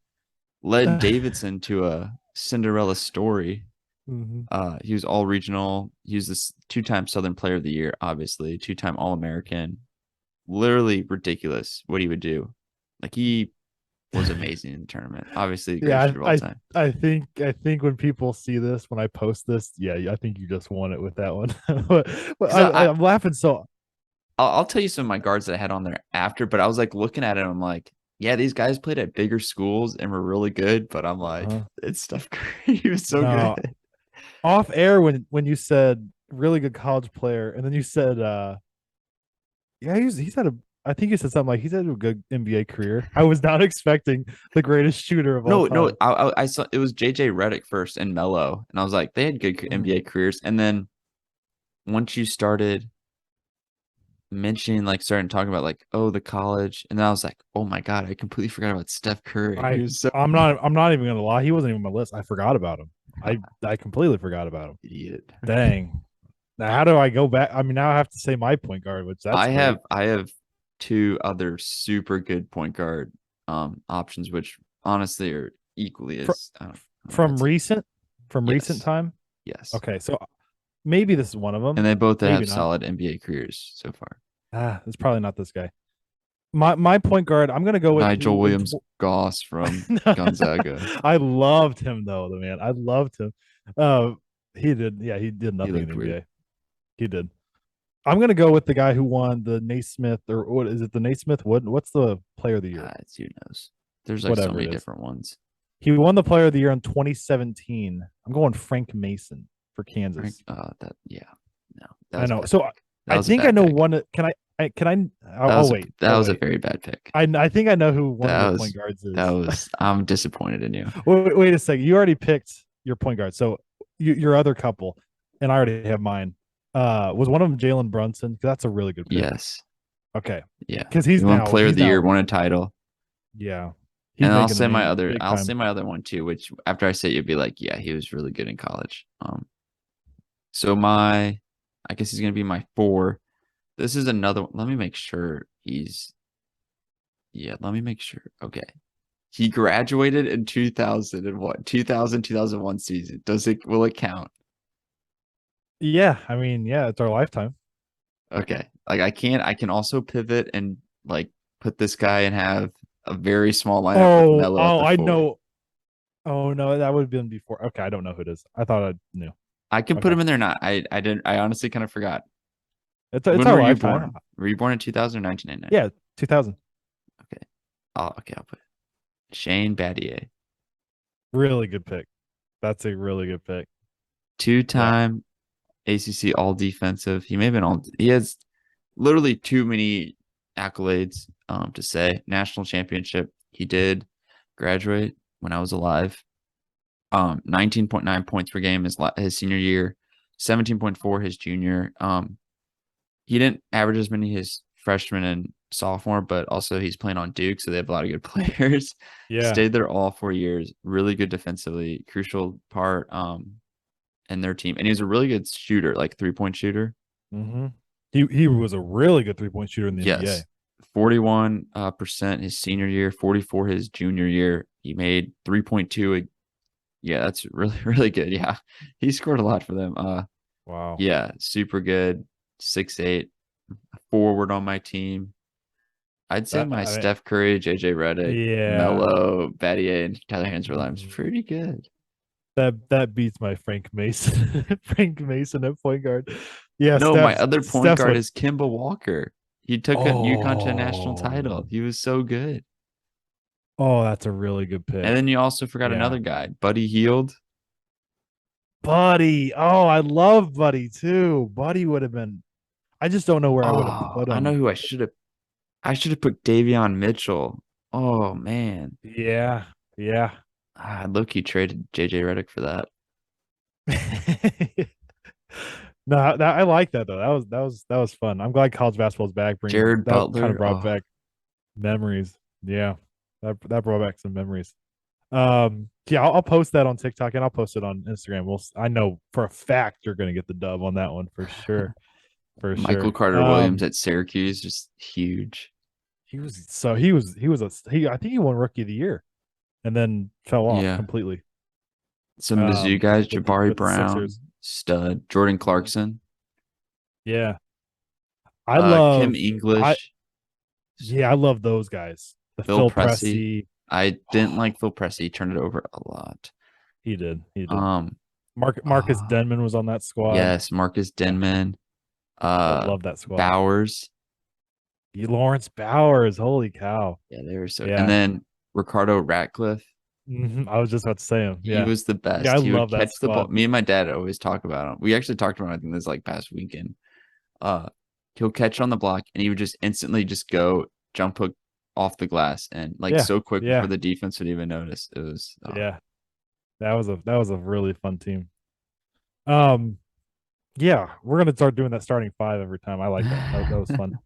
Led Davidson to a Cinderella story. Mhm. He was all regional. He was this 2-time Southern Player of the Year, obviously, 2-time All American. Literally ridiculous what he would do. Like was amazing in the tournament. Obviously, the greatest Yeah, shooter of all time. I think when people see this, when I post this, yeah, I think you just won it with that one. But Because I'm laughing so. I'll tell you some of my guards that I had on there after, but I was like looking at it, I'm like, yeah, these guys played at bigger schools and were really good, but I'm like, Uh-huh. it's Steph Curry. He was so good. No, off air when you said really good college player, and then you said yeah, he's had a I think you said something like he's had a good NBA career. I was not expecting the greatest shooter of all No, time. I saw it was JJ Redick first and Melo, and I was like, they had good Mm. NBA careers. And then once you started mentioning, like, starting talking about, like, oh, the college, and then I was like, oh my God, I completely forgot about Steph Curry. He was so I'm not even gonna lie. He wasn't even on my list. I forgot about him. I completely forgot about him. idiot. Dang. Now how do I go back? I mean, now I have to say my point guard, which that's great. I have two other super good point guard options, which honestly are equally Fr- as I don't know if from that's recent from recent yes, time. yes. Okay, so maybe this is one of them. And they both Maybe have not. solid NBA careers so far. It's probably not this guy. My point guard. I'm gonna go with Nigel who in. Williams Goss from Gonzaga. I loved him though, the man. I loved him. Uh, he did. Yeah, he did He nothing in the looked weird. NBA. He did. I'm gonna go with the guy who won the Naismith, or what is it? The Naismith? What's the player of the year? It's who knows. There's like so Whatever many it is. different ones. He won the player of the year in 2017. I'm going Frank Mason for Frank, Kansas. that yeah, no, that I was a know. bad So pick. That I was a think I bad know pick. one. I'll wait. That I'll was a wait. very bad pick. I think I know who one of That your was point guards that is. was. I'm disappointed in you. Wait a second. You already picked your point guard. So your other couple, and I already have mine. Was one of them Jalen Brunson? 'Cause that's a really good pick. Yes, Okay, yeah. because He won Player of the Year, won a title, yeah, he's and making the main big I'll say time. my other one too. Which after I say it, you'll be like, yeah, he was really good in college. So my, I guess he's gonna be my four. This is another one. Let me make sure he's. Yeah, let me make sure. Okay. He graduated in 2000 and what? 2001 season. Will it count? Yeah, I mean, yeah, it's our lifetime. Okay. Like I can also pivot and like put this guy and have a very small lineup with Melo at the I four. know. Oh no, that would have been before. Okay, I don't know who it is. I thought I knew. I can put Okay, him in there not. I didn't I honestly kind of forgot. it's When our were you lifetime. born? Were you born in 2000 or 1999? Yeah, 2000. Okay. I'll put it. Shane Battier. Really good pick. That's a really good pick. Yeah. Two-time ACC all defensive. He may have been all he has literally too many accolades to say. National championship. He did graduate when I was alive. 19.9 points per game his senior year, 17.4 his junior. He didn't average as many his freshman and sophomore, but also he's playing on Duke, so they have a lot of good players. Yeah. Stayed there all 4 years, really good defensively, crucial part in their team. And he was a really good shooter, like 3-point shooter. Mm-hmm. He was a really good 3-point shooter in the NBA. Yes. 41% his senior year, 44 his junior year. He made 3.2. Yeah, that's really, really good. Yeah. He scored a lot for them. Wow. Yeah, super good. 6'8", forward on my team. I'd say That my I mean, Steph Curry, JJ Redick, yeah. Melo, Battier, and Tyler Hansbrough is Mhm. pretty good. That beats my Frank Mason. Frank Mason at point guard. Yeah, No, my other point Steph's guard what. is Kimba Walker. He took UConn to a national title. Oh. He was so good. Oh, that's a really good And pick. then you also forgot Yeah. another guy, Buddy Heald. Buddy. Oh, I love Buddy too. Buddy would have been. I just don't know where I would have Oh, put I know him. who I should have. I should have put Davion Mitchell. Oh man, Yeah. Yeah. Loki traded JJ Redick for that. No, I like that though. That was fun. I'm glad college basketball's back. Bringing Jared that kind of Butler. brought Oh, back memories. Yeah, that brought back some memories. Yeah, I'll post that on TikTok and I'll post it on Instagram. I know for a fact you're gonna get the dub on that one for Michael sure. Carter Williams at Syracuse, just huge. He I think he won Rookie of the Year and then fell off Yeah. completely. Some Mizzou guys, Jabari With the Sixers. Brown, stud. Jordan Clarkson, Yeah, I love Kim I English, yeah I love those guys. The Phil Phil Pressey. Pressey. I didn't like Phil Pressey. He turned it over a lot. He did. He did. Um, Marcus uh, Denman was on that squad. yes, Marcus Yeah, Denman, love that squad. Bowers. Lawrence Bowers. Holy cow. Yeah, they were so. And Yeah. then Ricardo Ratcliffe. I was just about to say him. He Yeah. was the Yeah, I best. He would love that catch the ball. squad. Me and my dad always talk about him. We actually talked about him, I think this like past weekend. Uh, he'll catch on the block and he would just instantly just go jump hook off the glass and like Yeah. so quick before Yeah. the defense would even notice. It was Yeah. That was a really fun team. Um, yeah, we're gonna start doing that starting five every time. I like that. That was fun.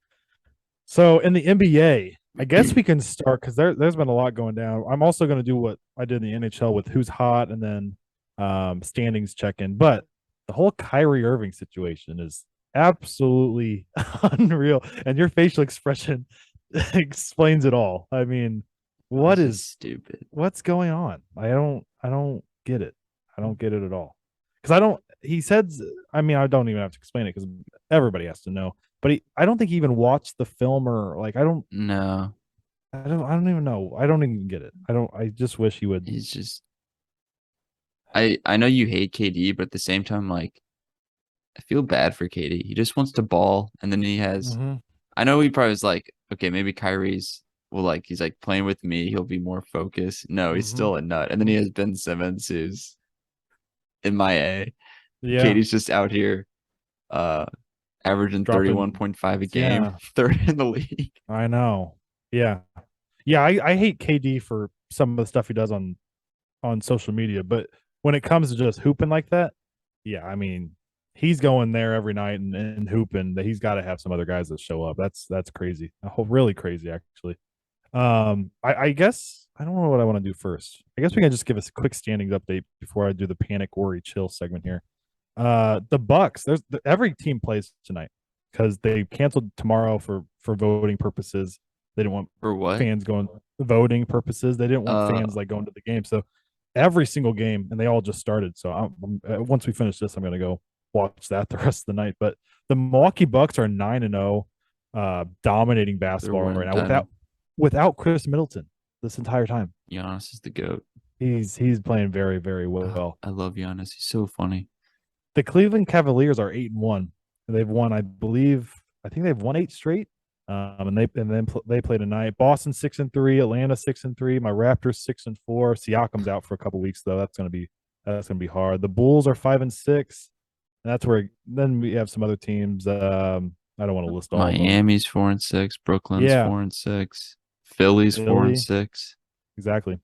So in the NBA, I guess we can start because there's been a lot going down. I'm also going to do what I did in the NHL with who's hot and then standings check in. But the whole Kyrie Irving situation is absolutely unreal, and your facial expression explains it all. I mean, what this is is stupid. what's going on? I don't get it. I don't get it at all. Because I don't. He said, I mean, I don't even have to explain it because everybody has to know. But I don't think he even watched the film or like No, I don't even know. I don't even get it. I don't. I just wish he would. he's just I know you hate KD, but at the same time, like I feel bad for KD. He just wants to ball, and then he has. Mm-hmm, I know he probably was like, okay, maybe Kyrie's well, like he's like playing with me. He'll be more focused. No, he's mm-hmm, still a nut. And then mm-hmm. he has Ben Simmons, who's MIA. Yeah, Katie's just out here, uh, averaging dropping. 31.5 a game, Yeah, third in the league. I know. Yeah, yeah. I hate KD for some of the stuff he does on social media, but when it comes to just hooping like that, yeah, I mean, he's going there every night and hooping. That he's got to have some other guys that show up. That's crazy. Really crazy, actually. I guess I don't know what I want to do first. I guess we can just give us a quick standings update before I do the panic, worry, chill segment here. The Bucks. Every team plays tonight because they canceled tomorrow for voting purposes. They didn't want For what? fans going voting purposes. They didn't want Uh, fans like going to the game. So every single game, and they all just started. So once we finish this, I'm gonna go watch that the rest of the night. But the Milwaukee Bucks are 9-0, dominating they're basketball winning right the now title. without Chris Middleton this entire time. Giannis is the GOAT. He's playing very very well. I love Giannis. He's so funny. The Cleveland Cavaliers are 8-1. They've won, I think they've won 8 straight. They play tonight. Boston 6-3, Atlanta 6-3. My Raptors 6-4. Siakam's out for a couple weeks though. That's gonna be hard. The Bulls are 5-6. And that's where then we have some other teams. I don't want to list all of them. Miami's 4-6. Brooklyn's Yeah, 4-6. Philly's four and Philly, six. exactly.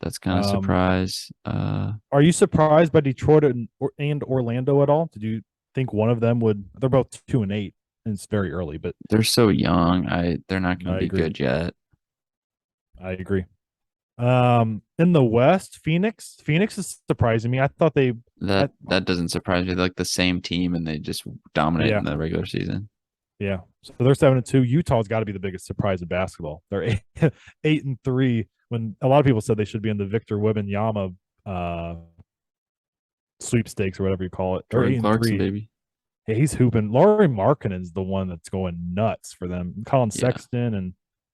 That's kind of Um, surprise. are you surprised by Detroit and Orlando at all? Did you think one of them would? They're both 2-8, and it's very early, but They're so young. They're not going I to be agree. good yet. I agree. In the West, Phoenix is surprising me. I thought I, That doesn't surprise me. They're like the same team, and they just dominate yeah, in the regular season. yeah. So they're 7-2. Utah's got to be the biggest surprise in basketball. They're 8-3. When a lot of people said they should be in the Victor Wembanyama sweepstakes or whatever you call it. They're Jordan eight and Clarkson, three. baby. Yeah, he's hooping. Laurie Markkinen's the one that's going nuts for them. Colin Yeah, Sexton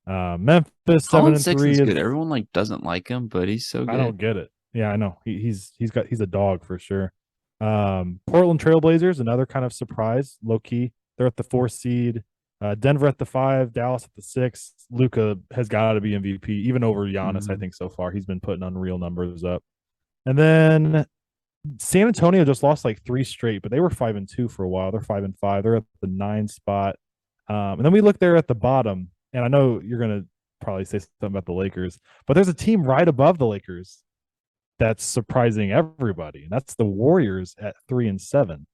and Memphis seven Colin and three. Sexton's good. Everyone like doesn't like him, but he's so I don't good. get it. Yeah, I know. He's a dog for sure. Portland Trailblazers, another kind of surprise, low key. They're at the 4 seed. Denver at the 5, Dallas at the 6. Luca has got to be MVP, even over Giannis. I Mhm. think so far he's been putting unreal numbers up. And then San Antonio just lost like 3 straight, but they were 5-2 for a while. They're 5-5. They're at the 9 spot. And then we look there at the bottom, and I know you're gonna probably say something about the Lakers, but there's a team right above the Lakers that's surprising everybody, and that's the Warriors at 3-7.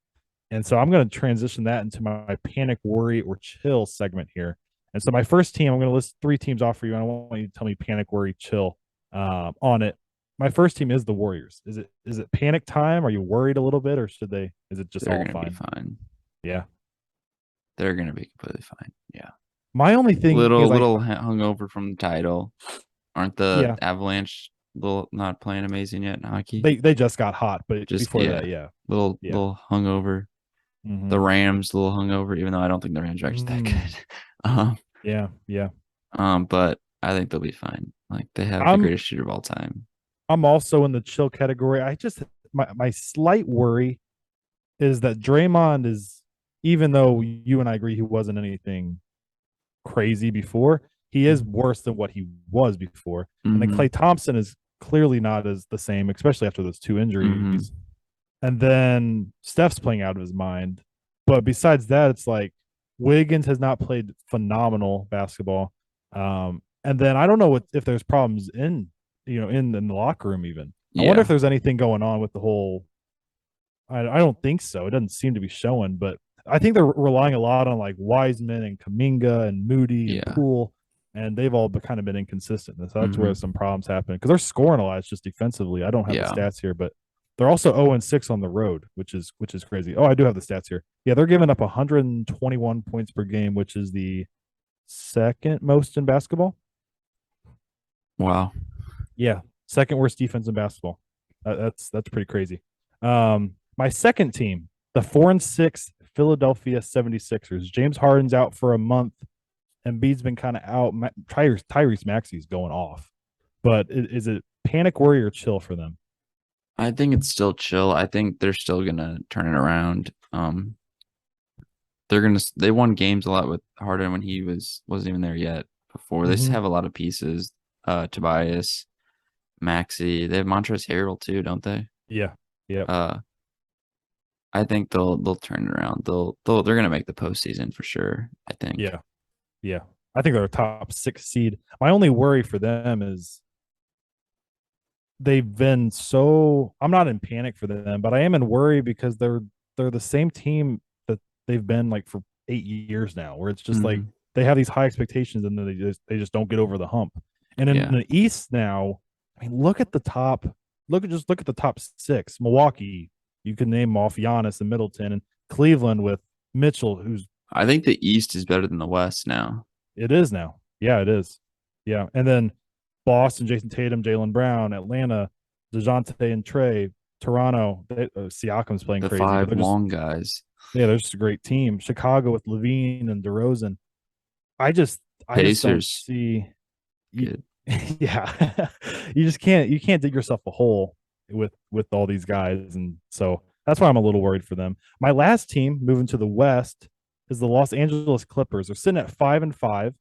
And so I'm going to transition that into my panic, worry, or chill segment here. And so my first team, I'm going to list 3 teams off for you, and I want you to tell me panic, worry, chill on it. My first team is the Warriors. Is it panic time? Are you worried a little bit, or should they? Is it just They're all gonna be fine? fine. Yeah. They're gonna be completely fine. Yeah. My only thing is Little hungover from the title. Aren't the yeah, Avalanche little not playing amazing yet in hockey? they just got hot, but Just before that, yeah, yeah. little hungover. Mm-hmm. The Rams a little hungover, even though I don't think the Rams are actually that Mm, good. Um, yeah, yeah. but I think they'll be fine. Like they have the I'm greatest shooter of all time. I'm also in the chill category. I just my slight worry is that Draymond is, even though you and I agree he wasn't anything crazy before, he is worse than what he was before. And then Mm-hmm. Klay Thompson is clearly not as the same, especially after those two Mm-hmm. injuries. And then Steph's playing out of his mind. But besides that, it's like Wiggins has not played phenomenal basketball. And then I don't know if there's problems in the locker room even. I wonder if Yeah. there's anything going on with the whole. I don't think so. It doesn't seem to be showing, but I think they're relying a lot on like Wiseman and Kaminga and Moody and Yeah. Poole, and they've all kind of been inconsistent. So that's Mm-hmm. where some problems happen because they're scoring a lot. It's just defensively. I don't have the Yeah. stats here, but they're also 0-6 on the road, which is crazy. Oh, I do have the stats here. Yeah, they're giving up 121 points per game, which is the second most in basketball. Wow. Yeah, second worst defense in basketball. That's pretty crazy. My second team, the 4-6 Philadelphia 76ers. James Harden's out for a month. Embiid's been kind of out. Tyrese Maxey's going off. But is it panic, worry, or chill for them? I think it's still chill. I think they're still gonna turn it around. They won games a lot with Harden when he wasn't even there yet before. They just Mm-hmm. have a lot of pieces. Tobias, Maxi. They have Montrezl Harrell too, don't they? Yeah. Yeah. Uh, I think they'll turn it around. They're gonna make the postseason for sure. I think. Yeah. Yeah. I think they're a top 6 seed. My only worry for them is they've been so. I'm not in panic for them, but I am in worry because they're the same team that they've been like for 8 years now, where it's just like Hmm. they have these high expectations and then they just don't get over the hump. And in Yeah. the East now, I mean, look at the top. Look at the top six. Milwaukee, you can name off Giannis and Middleton, and Cleveland with Mitchell, who's I think the East is better than the West now. it is now. Yeah, it is. Yeah, and then Boston, Jason Tatum, Jalen Brown, Atlanta, Dejounte and Trey, Toronto. Siakam's playing The crazy, but five they're just long guys. they're just a great team. Chicago with Levine and DeRozan. I just don't Pacers. see. You, Good. yeah, you can't dig yourself a hole with all these guys, and so that's why I'm a little worried for them. My last team moving to the West is the Los Angeles Clippers. They're sitting at 5-5,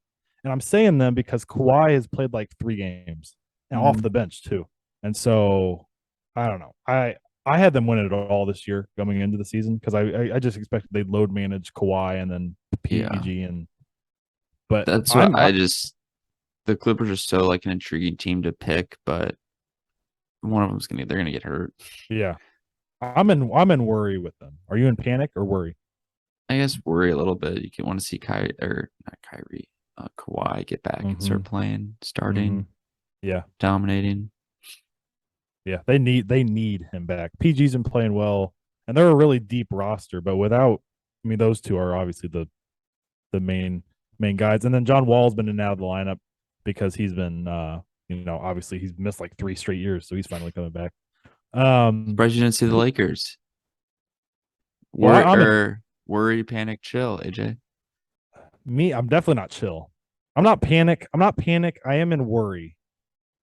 and I'm saying them because Kawhi has played like 3 games and off the Hmm. bench too, and so I don't know. I had them win it all this year coming into the season because I just expected they'd load manage Kawhi and then Yeah. PG and but That's what I just the Clippers are so like an intriguing team to pick, but one of them's they're gonna get hurt. yeah. I'm in worry with them. Are you in panic or worry? I guess worry a little bit. You can want to see Kyrie or not Kyrie, Kawhi get back and Mm-hmm. start playing, Mm-hmm. starting, Yeah. dominating. Yeah. They need him back. PG's been playing well, and they're a really deep roster, but without I mean, those two are obviously the main guys. And then John Wall's been in and out of the lineup because he's been obviously he's missed like 3 straight years, so he's finally coming back. Um Surprised you didn't see the Lakers. well Worry I'm in or worry, panic, chill. AJ, I'm definitely not chill. I'm not panic. I am in worry.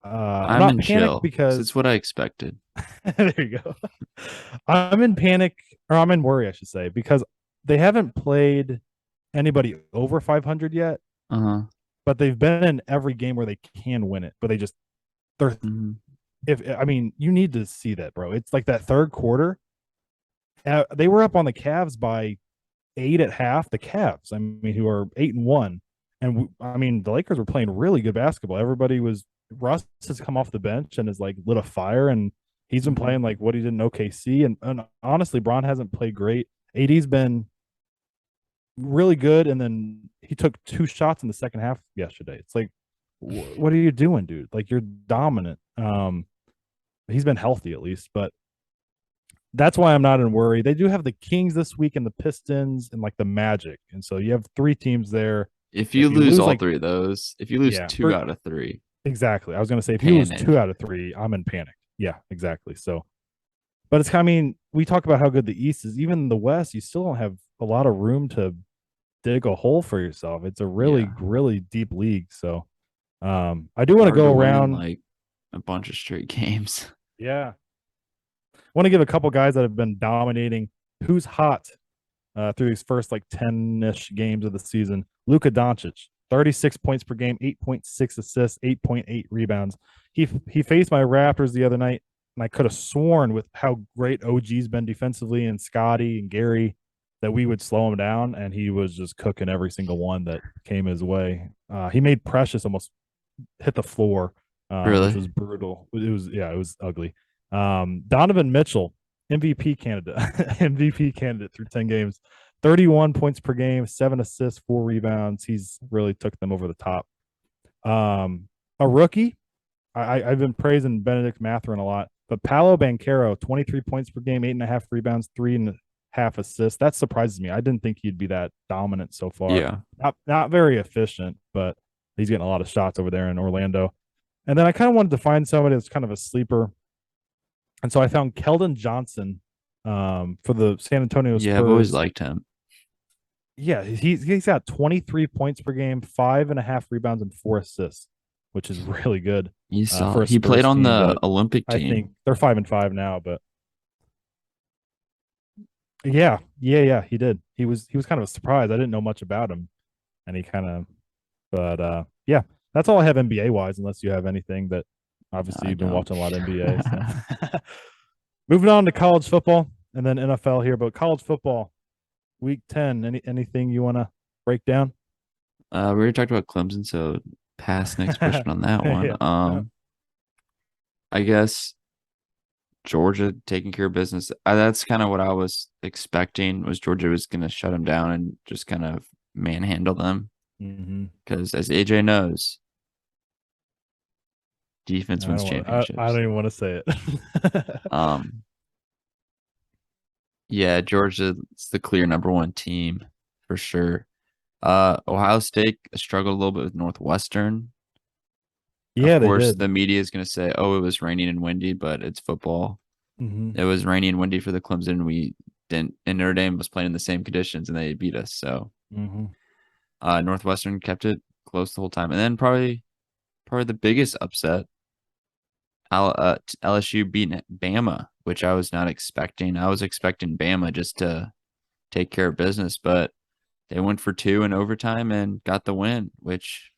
I'm I'm not in panicked chill because because it's what I expected. there you go. I'm in panic, or I'm in worry, I should say, because they haven't played anybody over 500 yet, Uh huh. but they've been in every game where they can win it. But they're Hmm. if I mean, you need to see that, bro. It's like that third quarter. They were up on the Cavs by 8 at half. The Cavs, I mean, who are 8-1, and I mean, the Lakers were playing really good basketball. Everybody was Russ has come off the bench and has like lit a fire, and he's been Hmm. playing like what he did in OKC. And honestly, Braun hasn't played great. AD's been really good, and then he took 2 shots in the second half yesterday. It's like, what are you doing, dude? Like you're dominant. He's been healthy at least, but that's why I'm not in worry. They do have the Kings this week and the Pistons and like the Magic, and so you have 3 teams there. If you If you lose lose all like three of those, if you lose yeah, two out of three, exactly. I was gonna say if you lose panic. 2 out of 3, I'm in panic. Yeah, exactly. So, but I mean, we talk about how good the East is. Even in the West, you still don't have a lot of room to dig a hole for yourself. It's a really, Yeah. really deep league. So I do want to Hard to go win around. like a bunch of straight games. Yeah, I want to give a couple guys that have been dominating. Who's hot through these first like 10-ish games of the season? Luka Doncic, 36 points per game, 8.6 assists, 8.8 rebounds. He faced my Raptors the other night, and I could have sworn with how great OG's been defensively and Scotty and Gary that we would slow him down, and he was just cooking every single one that came his way. He made Precious almost hit the floor, which Really? was brutal. It was ugly. Donovan Mitchell, MVP candidate, MVP candidate through 10 games, 31 points per game, 7 assists, 4 rebounds. He's really took them over the top. A rookie, I've been praising Benedict Mathurin a lot, but Paolo Banchero, 23 points per game, 8.5 rebounds, 3.5 assists. That surprises me. I didn't think he'd be that dominant so far. Yeah. Not very efficient, but he's getting a lot of shots over there in Orlando. And then I kind of wanted to find somebody that's kind of a sleeper. And so I found Keldon Johnson for the San Antonio Yeah, I've always Spurs. liked him. Yeah, he's got 23 points per game, 5.5 rebounds, and 4 assists, which is really good He's for solid. a He played Spurs on team. the But Olympic I team. think they're 5-5 now. But yeah, he did. He was kind of a surprise. I didn't know much about him, and he kind of. But yeah, that's all I have NBA wise. Unless you have anything that obviously I you've been don't. watching a lot of NBA. So moving on to college football and then NFL here, but college football week 10. Anything you want to break down? We already talked about Clemson, so pass next question on that one. Yeah, yeah. I guess Georgia taking care of business. That's kind of what I was expecting was Georgia was going to shut them down and just kind of manhandle them. Mm-hmm. Because as AJ knows, defense I wins don't want. I championships. don't even want to say it. Um, yeah, Georgia's the clear number one team for sure. Ohio State struggled a little bit with Northwestern. Of Yeah, they course, did. the media is going to say, "Oh, it was raining and windy," but it's football. Mm-hmm. It was rainy and windy for the Clemson. We didn't, and Notre Dame was playing in the same conditions, and they beat us. So, Mm-hmm. Northwestern kept it close the whole time, and then probably the biggest upset, LSU beating Bama, which I was not expecting. I was expecting Bama just to take care of business, but they went for two in overtime and got the win, which,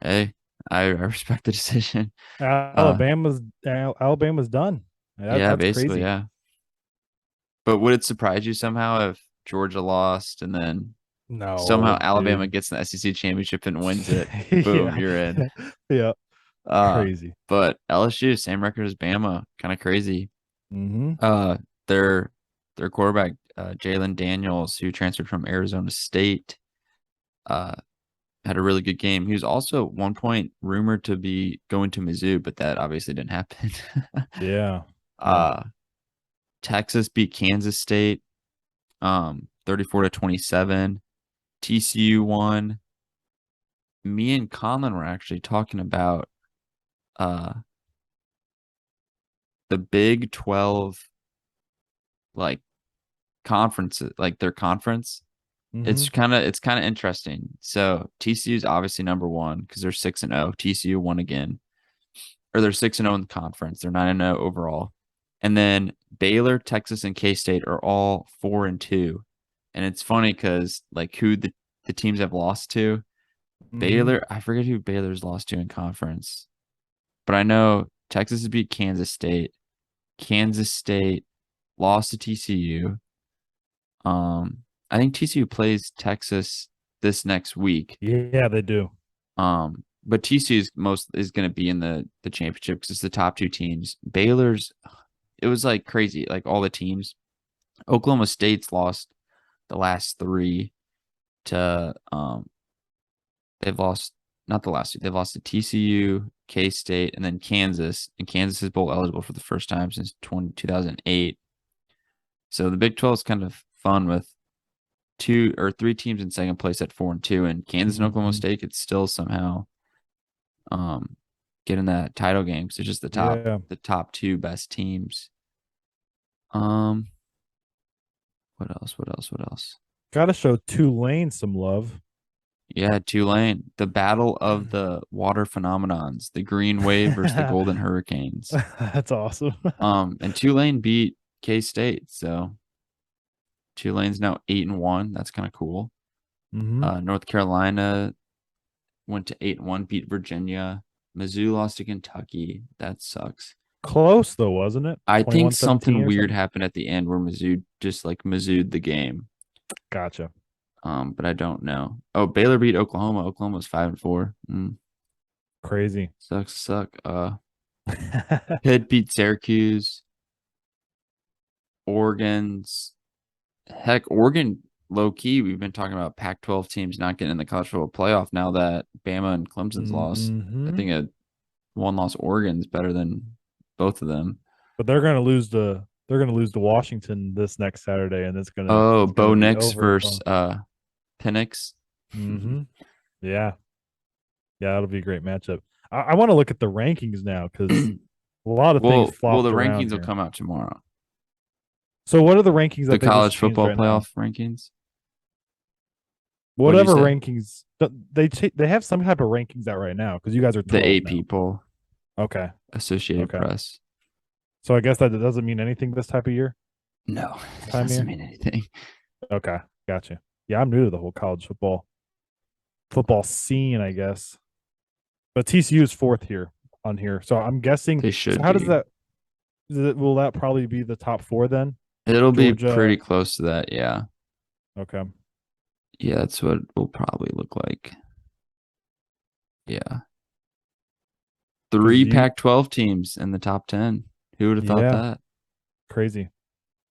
hey, I respect the decision. Uh, Alabama's done. yeah, That's basically, crazy. yeah. But would it surprise you somehow if Georgia lost and then somehow No, Alabama dude. gets an SEC championship and wins it? Boom, Yeah, you're in. yeah. Uh, Crazy. but LSU, same record as Bama, kind of crazy. Mm-hmm. Uh, their their quarterback, Jalen Daniels, who transferred from Arizona State, uh, had a really good game. He was also at one point rumored to be going to Mizzou, but that obviously didn't happen. Yeah, yeah. uh, Texas beat Kansas State, 34-27. TCU won. Me and Colin were actually talking about uh the Big 12 like conferences, like their conference. Mm-hmm. It's kind of interesting. So TCU is obviously number one because they're 6-0. TCU won again, or they're 6-0 in the conference. They're 9-0 overall, and then Baylor, Texas, and K State are all 4-2. And it's funny because like who the teams have lost to. Mm-hmm. Baylor, I forget who Baylor's lost to in conference, but I know Texas has beat Kansas State. Kansas State lost to TCU. I think TCU plays Texas this next week. Yeah, they do. But TCU is going to be in the championship because it's the top two teams. Baylor's, it was like crazy, like all the teams. Oklahoma State's lost the last three to they've lost not the last two. They've lost to TCU, K State, and then Kansas. And Kansas is bowl eligible for the first time since 2008. So the Big 12 is kind of fun with two or three teams in second place at 4-2, and Kansas and Oklahoma Mm-hmm. State could still somehow um get in that title game because it's just Yeah. the top two best teams. Um, what else? What else? What else? Got to show Tulane some love. Yeah, Tulane. The battle of the water phenomenons, the Green Wave versus the Golden Hurricanes. That's awesome. And Tulane beat K-State, so Tulane's now 8-1. That's kind of cool. Hmm. North Carolina went to 8-1, beat Virginia. Mizzou lost to Kentucky. That sucks. Close though, wasn't it? I think 21-17 something or weird something. happened at the end where Mizzou just like Mizzou'd the game. Gotcha. But I don't know. Oh, Baylor beat Oklahoma. Oklahoma's 5-4. Crazy. Sucks, suck. Pitt beat Syracuse. Oregon's heck, Oregon low key. We've been talking about Pac-12 teams not getting in the college football playoff now that Bama and Clemson's lost. I Hmm. think a one loss Oregon's better than both of them. But they're gonna lose to Washington this next Saturday, and Oh, it's Bo gonna be Nix over. versus Penix. Hmm. Yeah, yeah, it'll be a great matchup. I want to look at the rankings now because a lot of things Well, the flopped around rankings will here. come out tomorrow. So what are the rankings The that they just college changed football right now? playoff rankings. What did you Whatever say? rankings they have some type of rankings out right now because you guys are The 12 eight now. people, Okay, Associated okay. Press. So I guess that doesn't mean anything this type of year, No, this it time of doesn't year. mean anything. Okay, gotcha. Yeah, I'm new to the whole college football scene, I guess. But TCU is fourth here on here, so I'm guessing. They So should how does be. that? Will that probably be the top four then? It'll be Georgia. pretty close to that. Yeah. Okay. Yeah, that's what it will probably look like. Yeah. Because Three you, Pac-12 teams in the top 10. Who would have thought yeah, that? crazy,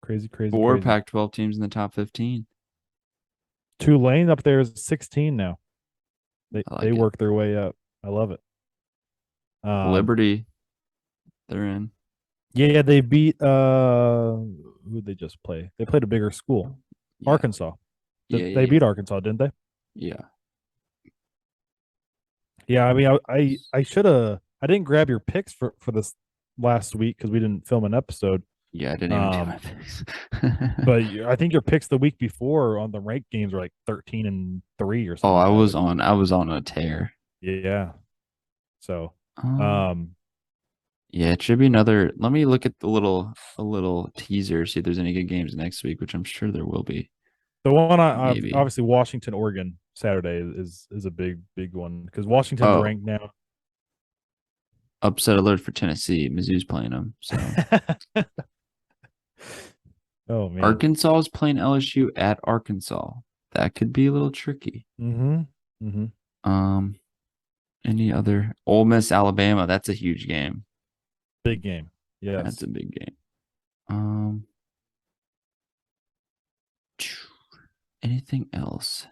crazy, crazy, Four crazy. Pac-12 teams in the top 15. Tulane up there is 16 now. They I they like it. work their way up. I love it. Um, Liberty, they're in. yeah, they beat who they just play? They played a bigger school, Yeah. Arkansas. Yeah, yeah, They yeah. beat Arkansas, didn't they? Yeah. Yeah, I mean, I should have. I didn't grab your picks for this last week because we didn't film an episode. Yeah, I didn't even do my Um, picks. but I think your picks the week before on the ranked games were like 13-3 or Oh, something like that. Which I was on a tear. yeah. So, Um, um, yeah, it should be another. Let me look at the little teaser, see if there's any good games next week, which I'm sure there will be. the one I've Maybe. obviously Washington Oregon Saturday is a big one because Washington's Oh, ranked now. upset alert for Tennessee. Mizzou's playing them. So Oh man. Arkansas is playing LSU at Arkansas. That could be a little tricky. Mm-hmm. Mm-hmm. Um, any other Ole Miss, Alabama? That's a huge game. Big game. That's Yes. a big game. Um, anything else?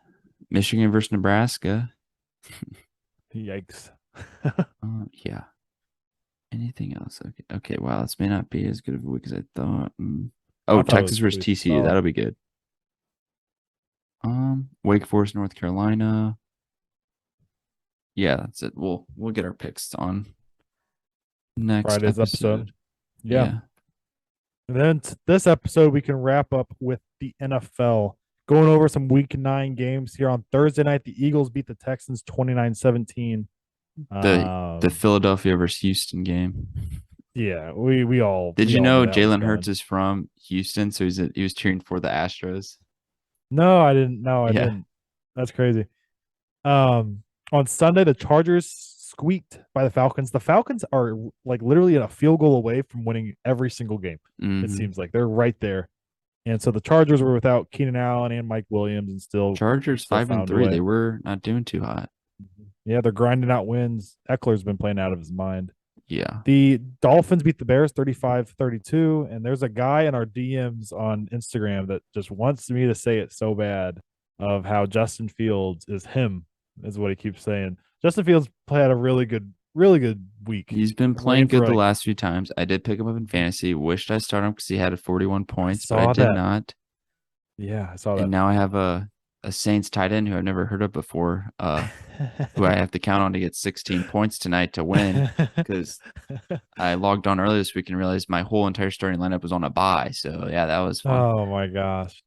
Michigan versus Nebraska. Yikes. Yeah. Anything else? Okay. Okay. Wow. This may not be as good of a week as I thought. Oh, I thought it Texas was versus pretty TCU. solid. That'll be good. Wake Forest, North Carolina. Yeah, that's it. We'll get our picks on next Friday's episode. episode. Yeah. Yeah. And then this episode, we can wrap up with the NFL, going over some week 9 games here on Thursday night. The Eagles beat the Texans 29-17. The Philadelphia versus Houston game. Yeah, we all Did we you all knew know that was Jalen Hurts coming. is from Houston? So he was cheering for the Astros. No, I didn't. No, I Yeah. didn't. That's crazy. Um, on Sunday, the Chargers squeaked by the Falcons. The Falcons are like literally a field goal away from winning every single game. It hmm seems like they're right there. And so the Chargers were without Keenan Allen and Mike Williams, and Chargers still five and found a three. They way. were not doing too hot. Yeah, they're grinding out wins. Eckler's been playing out of his mind. Yeah. The Dolphins beat the Bears 35-32. And there's a guy in our DMs on Instagram that just wants me to say it so bad of how Justin Fields is him, is what he keeps saying. Justin Fields had a really good week. He's been We're playing in good for the like, last few times. I did pick him up in fantasy. Wished I started him because he had 41 I points, but I saw did that. not. Yeah, I saw And that. now I have a Saints tight end who I've never heard of before, who I have to count on to get 16 points tonight to win because I logged on earlier this week and realized my whole entire starting lineup was on a bye. So yeah, that was fun. Oh my gosh.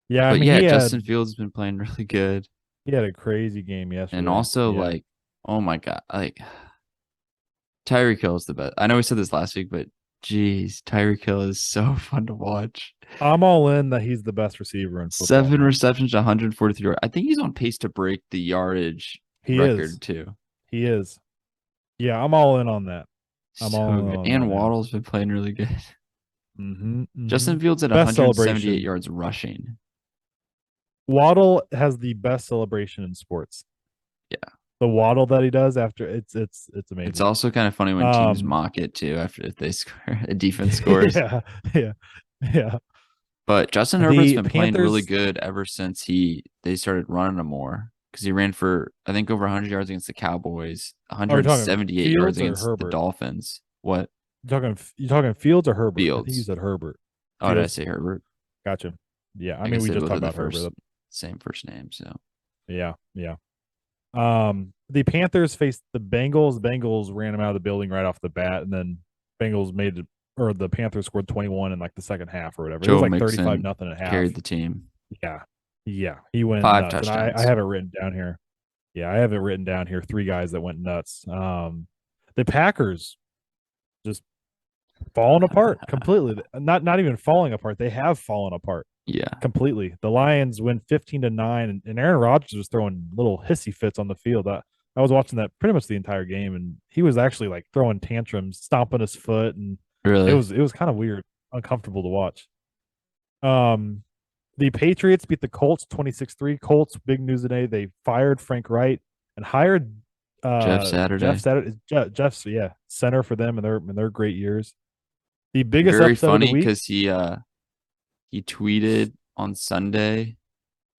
Yeah, I But mean yeah, he had Justin Fields has been playing really good. He had a crazy game And yesterday. also Yeah. like, oh my God, like Tyreek Hill is the best. I know we said this last week, but geez, Tyreek Hill is so fun to watch. I'm all in that he's the best receiver in football Seven now. receptions, 143 yards. I think he's on pace to break the yardage He is. record too. He is. Yeah, I'm all in on that. I'm all So in good. on that And now. Waddle's been playing really good. Mm-hmm, mm-hmm. Justin Fields at Best 178 celebration. yards rushing. Waddle has the best celebration in sports. Yeah. The waddle that he does after it's It's amazing. also kind of funny when teams Um, mock it too after if they score a defense scores. yeah, yeah, yeah. But Justin Herbert's The been playing really Panthers. good ever since they started running him more because he ran for I think over 100 yards against the Cowboys, Are we talking 178 yards Fields or against the Herbert? Dolphins. What? You talking Fields or Herbert? I think you Fields? said Herbert. Oh, did I Fields. say Herbert? Gotcha. Yeah, I I mean guess we they just both talked have the about first Herbert. same first name. So Yeah, yeah. The Panthers faced the Bengals. Bengals ran them out of the building right off the bat, and then Bengals made it, or the Panthers scored 21 in like the second half or whatever. It was Joe like 35 Mixon nothing at half. carried the team, Yeah, yeah, he went 5 nuts, and I touchdowns. have it written down here. Yeah, I have it written down here. Three guys that went nuts. The Packers just falling apart completely. Not even falling apart. They have fallen apart Yeah, completely. The Lions win 15-9, and Aaron Rodgers was throwing little hissy fits on the field. I was watching that pretty much the entire game, and he was actually like throwing tantrums, stomping his foot, and it really. was it was kind of weird, uncomfortable to watch. Um, the Patriots beat the Colts 26-3. Colts, big news today. They fired Frank Wright and hired Jeff Jeff Saturday. Saturday. Jeff's yeah, center for them in their great years. The biggest Very upset of the funny week. because he tweeted on Sunday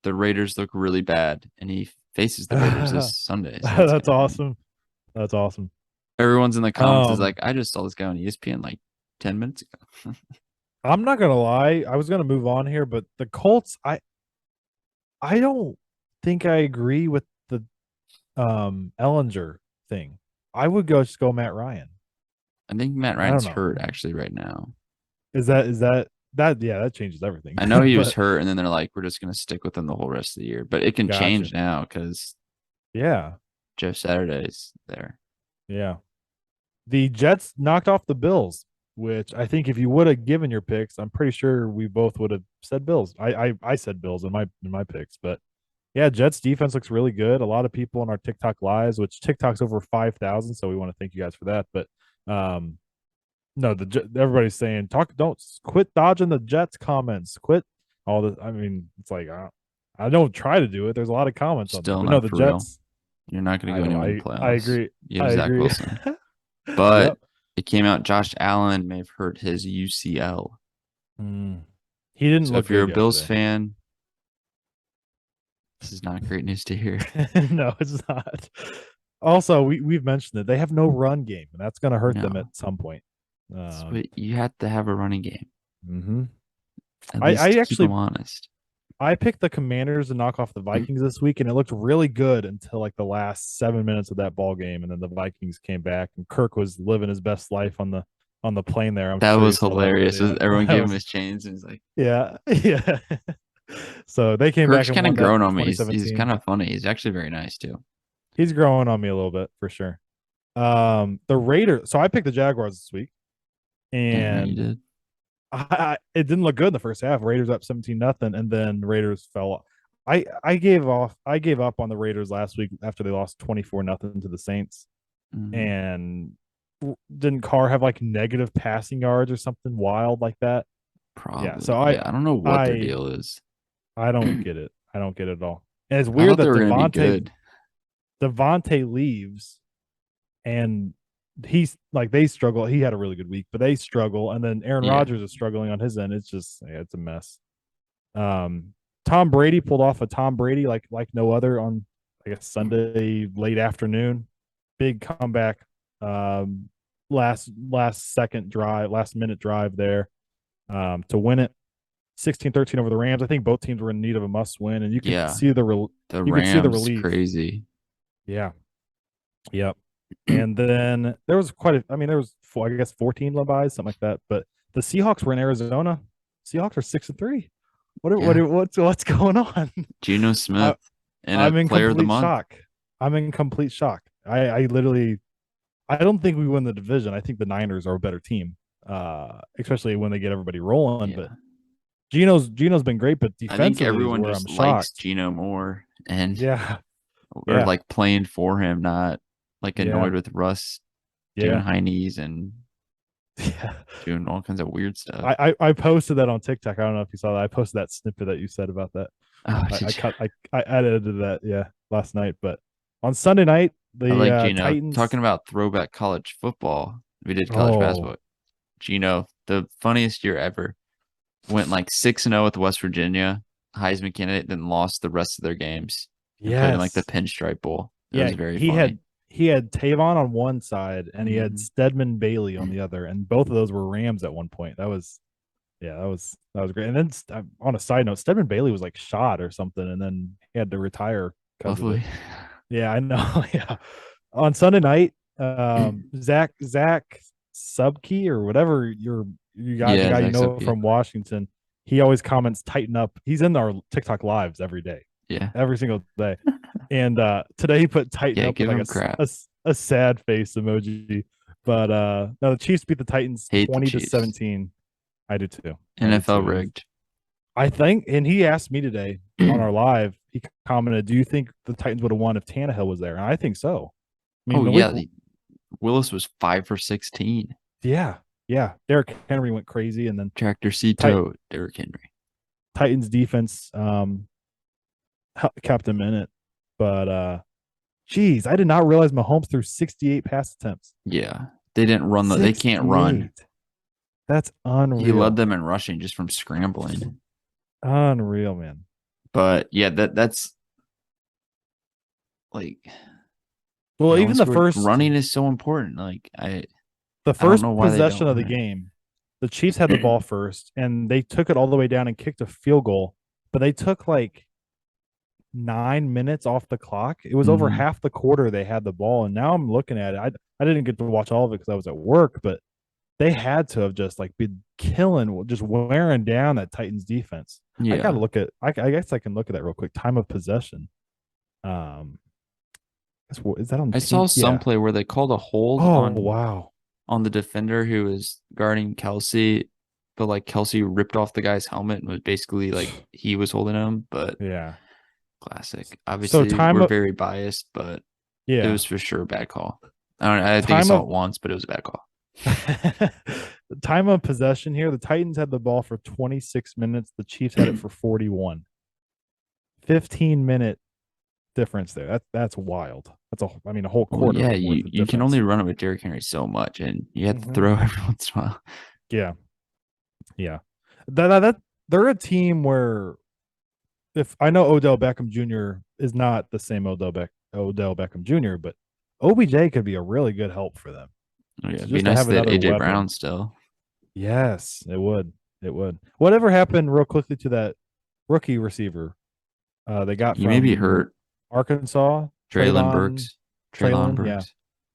the Raiders look really bad, and he faces the Raiders this Sunday. So that's That's kind of funny. awesome. That's awesome. Everyone's in the comments is Um, like, I just saw this guy on ESPN like 10 minutes ago. I'm not gonna lie. I was gonna move on here, but the Colts, I don't think I agree with the Ellinger thing. I would go Matt Ryan. I think Matt I don't Ryan's know. hurt actually right now. Is that yeah, that changes everything. I know he was But hurt, and then they're like, we're just gonna stick with him the whole rest of the year. But it can gotcha. change now because Yeah. Jeff Saturday's there. Yeah. The Jets knocked off the Bills, which I think if you would have given your picks, I'm pretty sure we both would have said Bills. I said Bills in my picks, but yeah, Jets defense looks really good. A lot of people on our TikTok lives, which TikTok's over 5,000, so we want to thank you guys for that. But no, everybody's saying don't quit dodging the Jets comments. Quit all the. I mean, it's like I don't try to do it. There's a lot of comments on there, Still but no, not the for real. Jets. You're not gonna I go know. anywhere in the I playoffs. agree. You I have Zach agree. Wilson. But Yep. it came out Josh Allen may have hurt his UCL. Mm. He didn't So look if you're a good Bills yesterday. fan, this is not great news to hear. No, it's not. Also, we've mentioned it. They have no run game, and that's going to hurt them at No. some point. But you have to have a running game. Mhm. At I least keep actually them honest. I picked the Commanders to knock off the Vikings this week, and it looked really good until like the last 7 minutes of that ball game, and then the Vikings came back, and Kirk was living his best life on the plane there. I'm That sure you was saw that hilarious. video. Everyone That gave him was his chains and he's like, yeah, yeah. So they came back Kirk's and kind of won that grown on me. He's 2017. kind of funny. He's actually very nice too. He's growing on me a little bit for sure. The Raiders. So I picked the Jaguars this week, Damn right you and did. it didn't look good in the first half. Raiders up 17-0, and then Raiders fell. I gave off. I gave up on the Raiders last week after they lost 24-0 to the Saints, Mhm. and didn't Carr have like negative passing yards or something wild like that? Yeah. So Probably. Yeah, I don't know what their I deal is. I don't I get it. I don't get it at all. And it's weird thought they that were gonna be good. Devontae leaves, and he's like they struggle. He had a really good week, but they struggle, and then Aaron Yeah. Rodgers is struggling on his end. It's just yeah, it's a mess. Um, Tom Brady pulled off a Tom Brady like no other on I guess Sunday late afternoon. Big comeback. Last minute drive there to win it. 16-13 over the Rams. I think both teams were in need of a must win, and Yeah. The you could see the Rams relief. crazy. Yeah. Yep. And then there was there was I guess 14 buys, something like that. But the Seahawks were in Arizona. Seahawks are 6-3. Yeah. What's going on? Geno I, Smith. and a I'm in player of the complete month. shock. I'm in complete shock. I literally I don't think we win the division. I think the Niners are a better team, especially when they get everybody rolling. But Yeah. Gino's been great, but I think defensively is everyone where I'm just likes shocked. Gino more and Yeah, or yeah, like playing for him, not like yeah, annoyed with Russ doing yeah, heinies and yeah. doing all kinds of weird stuff. I posted that on TikTok. I don't know if you saw that. I posted that snippet that you said about that. Oh, I did you? cut I edited that, yeah, last night. But on Sunday night, I the like Gino. Talking Titans. about throwback college football, we did college Oh basketball. Gino, the funniest year ever, went like 6-0 with West Virginia, Heisman candidate, then lost the rest of their games and played in like the yes, Pinstripe Bowl. It yeah. was very He funny. had he had Tavon on one side and he had Hmm. Stedman Bailey on the other, and both of those were Rams at one point. That was Yeah, that was great. And then on a side note, Stedman Bailey was like shot or something, and then he had to retire because of it. Hopefully, Yeah, I know. Yeah, on Sunday night, Zach Subkey or whatever you got the yeah, guy you Zach know Subke. from Washington. He always comments "tighten up." He's in our TikTok lives Yeah, every single day. And today he put "tighten yeah, up" with give like him crap. a sad face emoji. But no, the Chiefs beat the Titans Hate the 20 to Chiefs. 17. I do too. I do NFL too. rigged. I think, and he asked me today on our live. He commented, "Do you think the Titans would have won if Tannehill was there?" And I think so. I mean, Oh the week, yeah, Willis was 5 for 16. yeah, yeah. Derrick Henry went crazy, and then Tractor Tit- Cito, Derrick Henry. Titans defense kept him in it. But geez, I did not realize Mahomes threw 68 pass attempts. Yeah, they didn't run they can't run. 68. That's He led unreal. them in rushing just from scrambling. Unreal, man. But yeah, that's like Well, no even one the scored. first Running is so important. Like the I don't first know why they possession don't of the run game, the Chiefs had the ball first, and they took it all the way down and kicked a field goal. But they took like 9 minutes off the clock. It was over Hmm. half the quarter they had the ball, and now I'm looking at it. I didn't get to watch all of it because I was at work, but they had to have just like been killing, just wearing down that Titans defense. I got to Yeah, look at. I guess I can look at that real quick. Time of possession. Um, is that on I saw team? some Yeah. play where they called a hold Oh wow. on the defender who was guarding Kelsey, but like Kelsey ripped off the guy's helmet and was basically like he was holding him. But Yeah. classic. So Obviously, time we're of very biased, but it yeah was for sure a bad call. I don't. I think I time saw of it once, but it was a bad call. time of possession here. The Titans had the ball for 26 minutes. The Chiefs had it for 41. 15-minute difference there. That's wild. I mean a whole Well, quarter yeah, worth of you can only difference. run it with Derrick Henry so much, and you have to Hmm. throw every once in a while. Yeah, yeah. That they're a team where if I know Odell Beckham Jr. is not the same Odell Beckham Jr., but OBJ could be a really good help for them. Oh, yeah, So it'd be just to nice have if they had another AJ Brown weapon. still. Yes, it would. It would. Whatever happened real quickly to that rookie receiver they got He may be from hurt. Arkansas, Traylon Traylon Burks. Traylon Traylon, yeah. Burks.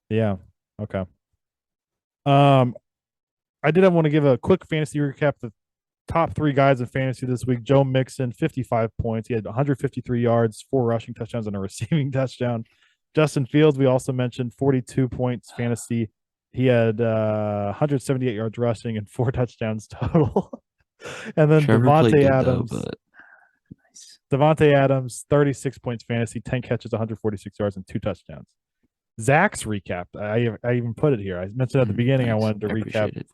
Yeah. Okay. Um I did want to give a quick fantasy recap. The top three guys in fantasy this week. Joe Mixon, 55 points. He had 153 yards, 4 rushing touchdowns, and a receiving touchdown. Justin Fields, we also mentioned, 42 points fantasy. He had 178 yards rushing and 4 touchdowns total. And then Trevor played good though, but nice. Devontae Adams, 36 points fantasy, 10 catches, 146 yards, and 2 touchdowns. Zach's recap. I even put it here. I mentioned at the beginning I Thanks. wanted to I appreciate it.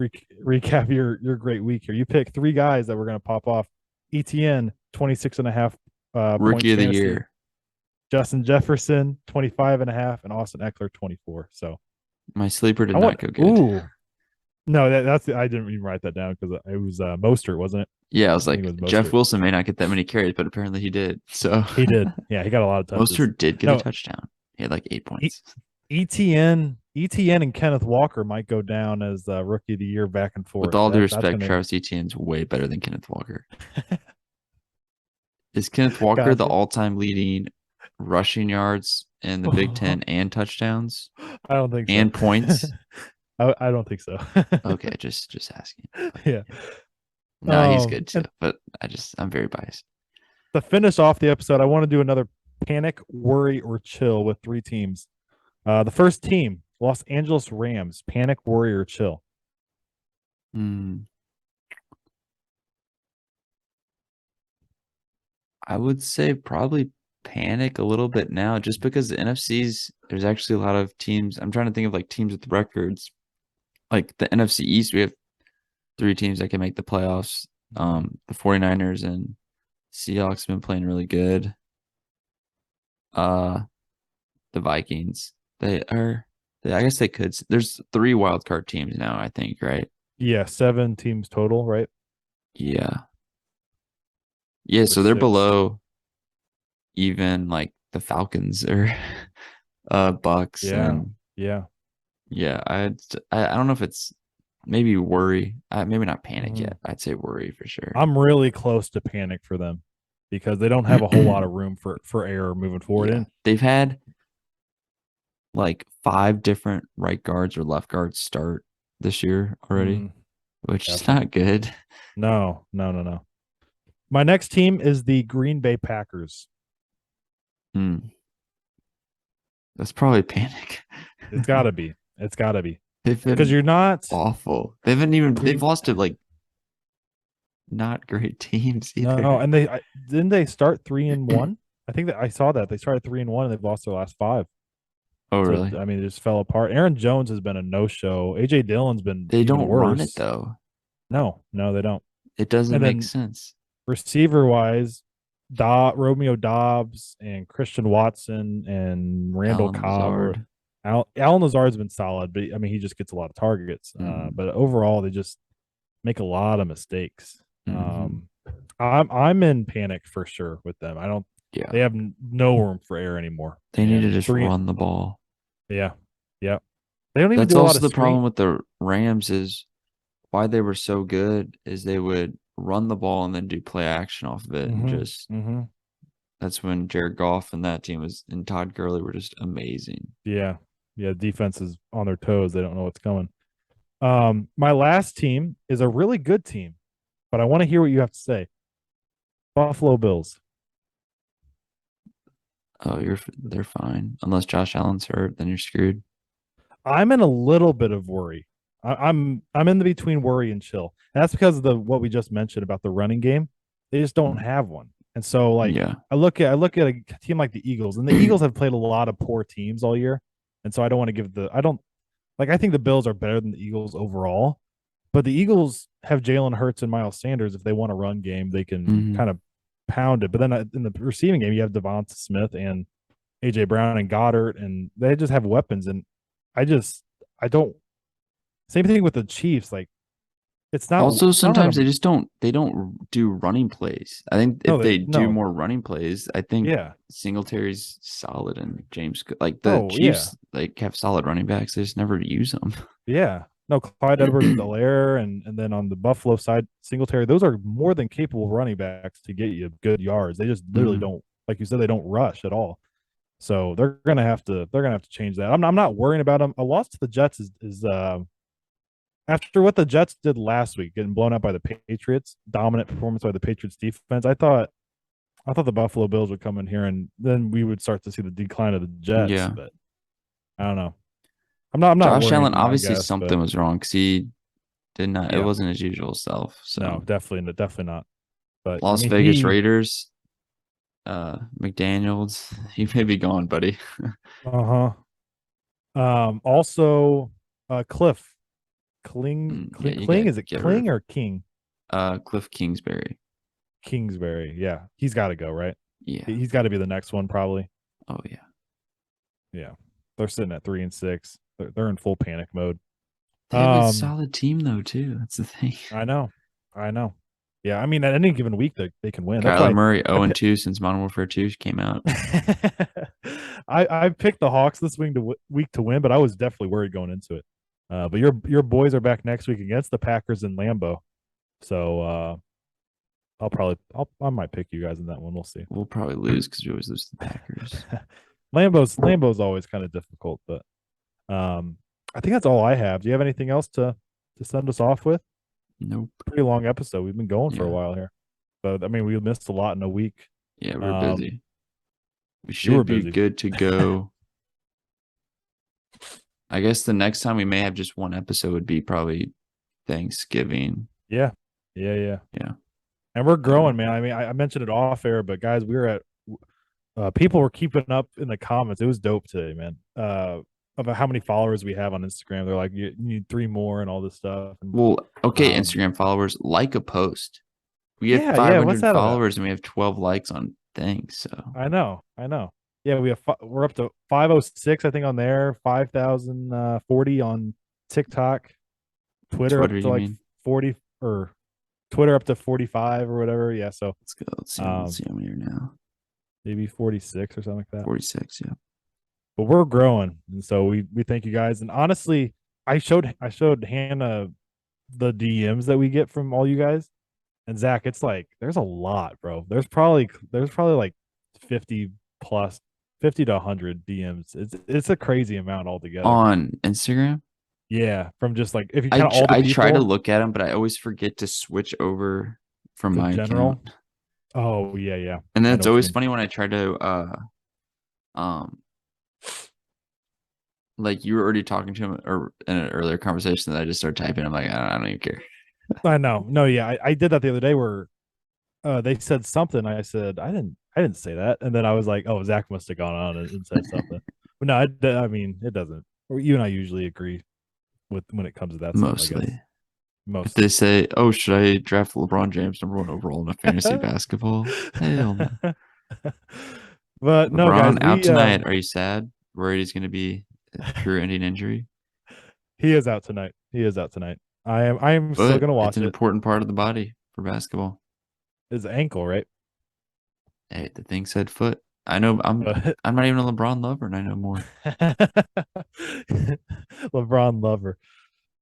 recap your great week here. You picked three guys that were going to pop off. ETN, 26 and a half points Rookie of the fantasy. year. Justin Jefferson, 25 and a half, and Austin Eckler, 24. So My sleeper did I not want go good. ooh. No, that's I didn't even write that down because it was Mostert, wasn't it? Yeah, I was I think like, it was Jeff Mostert. Wilson may not get that many carries, but apparently he did. So He did. Yeah, he got a lot of touches. Mostert did get a No, touchdown. He had like 8 points. ETN and Kenneth Walker might go down as rookie of the year back and With forth. all due That's respect, gonna Travis Etienne's way better than Kenneth Walker. Is Kenneth Walker the gotcha. all-time leading rushing yards in the Big Ten and touchdowns I don't think so. and points? I don't think so. Okay, just asking. Yeah. No, he's good too, And but I'm very biased. to finish off the episode, I want to do another Panic, worry, or chill with three teams. The first team, Los Angeles Rams. Panic, worry, or chill. Hmm. I would say probably panic a little bit now, just because the NFC's there's actually a lot of teams. I'm trying to think of like teams with records. Like the NFC East, we have three teams that can make the playoffs. The 49ers and Seahawks have been playing really good. Uh, the Vikings, I guess they could. There's three wild card teams now, I think, right? Yeah, 7 teams total, right? Yeah. Yeah, Or so they're six. below even like the Falcons or Bucks Yeah, and yeah. yeah, I don't know if it's maybe worry. Maybe not panic Mhm. yet. I'd say worry for sure. I'm really close to panic for them because they don't have a whole lot of room for error moving forward. Yeah. And They've had like five different right guards or left guards start this year already, mm, which is gotcha. not good. No, no, no, no. My next team is the Green Bay Packers. Hmm. That's probably panic. It's got to be. It's got to be They've because been you're not awful. They've Green. lost to like not great teams No, either. and didn't they start 3-1. I think that I saw that they started 3-1 and they've lost their last five. Oh, So really? I mean, it just fell apart. Aaron Jones has been a no-show. AJ Dillon's been They even don't run it worse. though. No, no, they don't. It doesn't And make then sense. receiver wise, Romeo Dobbs and Christian Watson and Randall Alan Cobb or Lazard. Alan Lazard's been solid, but I mean he just gets a lot of targets. Hmm. But overall, they just make a lot of mistakes. Hmm. I'm in panic for sure with them. I don't. Yeah. They have no room for error anymore. They need to And just three, run the ball. yeah, yeah. They don't even That's do a lot also of the screen. problem with the Rams is why they were so good is they would run the ball and then do play action off of it and Mm-hmm. just Mm-hmm. that's when Jared Goff and that team was and Todd Gurley were just amazing. Yeah, yeah. Defense is on their toes. They don't know what's coming. My last team is a really good team, but I want to hear what you have to say. Buffalo Bills. Oh, they're fine. Unless Josh Allen's hurt, then you're screwed. I'm in a little bit of worry. I'm in the between worry and chill. And that's because of the what we just mentioned about the running game. They just don't Mm. have one. And so like Yeah. I look at a team like the Eagles, and the Eagles have played a lot of poor teams all year. And so I don't want to give the I don't like I think the Bills are better than the Eagles overall, but the Eagles have Jalen Hurts and Miles Sanders. If they want a run game, they can Hmm. kind of pound it. But then in the receiving game, you have Devonta Smith and AJ Brown and Goddard, and they just have weapons. And I just I don't. Same thing with the Chiefs. Like Also, it's not that sometimes I'm they don't do running plays. I think no if they they do no more running plays, I think yeah Singletary's solid and James like the oh yeah Chiefs like have solid running backs. They just never use them. yeah no Clyde Edwards-Helaire and then on the Buffalo side Singletary, those are more than capable running backs to get you good yards. They just literally Hmm. don't, like you said, they don't rush at all. So they're gonna have to change that. I'm not worrying about them. A loss to the Jets is after what the Jets did last week, getting blown out by the Patriots, dominant performance by the Patriots defense. I thought the Buffalo Bills would come in here and then we would start to see the decline of the Jets. Yeah. But I don't know. I'm not Josh Allen, worrying, I obviously guess, something but was wrong because he did not, it yeah, wasn't his usual self. no, So definitely not. But I Las mean, Vegas Raiders, McDaniels, he may be gone, buddy. uh huh. Also, Cliff Yeah, you Kling. gotta Is it get rid of Kling or King? Cliff Kingsbury. Kingsbury. Yeah, he's got to go, right? Yeah. He's got to be the next one, probably. Oh yeah. Yeah, they're sitting at 3-6. They're in full panic mode. They have a Um, solid team though too. That's the thing. I know, I know. Yeah, I mean, at any given week they can win. That's Kyler why Murray I 0-2 since Modern Warfare 2 came out. I picked the Hawks this week to win, but I was definitely worried going into it. But your boys are back next week against the Packers in Lambeau, so I might pick you guys in that one. We'll see. We'll probably lose because we always lose to the Packers. Lambeau's always kind of difficult, but I think that's all I have. Do you have anything else to send us off with? Nope. Pretty long episode. We've been going for a Yeah. while here, but I mean we missed a lot in a week. Yeah, we're Um, busy. We You were should be busy. good to go. I guess the next time we may have just one episode would be probably Thanksgiving. Yeah. Yeah. Yeah. Yeah. And we're growing, Um, man. I mean, I mentioned it off air, but guys, we were at people were keeping up in the comments. It was dope today, man. About how many followers we have on Instagram. They're like, you need three more and all this stuff. And well, okay, um, Instagram followers, like a post. We have yeah, yeah. What's 500 that about? followers and we have 12 likes on things. So I know. Yeah, we're up to 506, I think, on there. 5,040 on TikTok, Twitter Twitter, up to you like mean? 40 or Twitter up to 45 or whatever. Yeah, so Let's go. Let's see. Let's um, see how many are now. maybe 46 or something like that. 46. Yeah. But we're growing, and so we thank you guys. And honestly, I showed Hannah the DMs that we get from all you guys, and Zach. It's like there's a lot, bro. There's probably like 50 plus, 50 to 100 DMs. It's a crazy amount altogether. On Instagram, Yeah, from just like if you I count all the I try to people, look at them, but I always forget to switch over from the my account. general. Oh yeah, yeah. And then I it's know what you always mean. funny when I try to um like you were already talking to him or in an earlier conversation that I just started typing. I'm like, I don't even care. I know. No, yeah, I did that the other day where they said something. I said I didn't say that, and then I was like, oh, Zach must have gone on and said something. But no, I mean it doesn't. You and I usually agree with when it comes to that stuff. I guess Mostly. If they mostly. say, "Oh, should I draft LeBron James number one overall in a fantasy basketball?" Hell no. But no, guys, LeBron out we tonight. Are you sad? Worried he's going to be a career-ending injury? he is out tonight. He is out tonight. I am still But gonna it's watch an it. important part of the body for basketball. His ankle, right? Hey, the thing said foot. I know. But I'm not even a LeBron lover, and I know more. LeBron lover.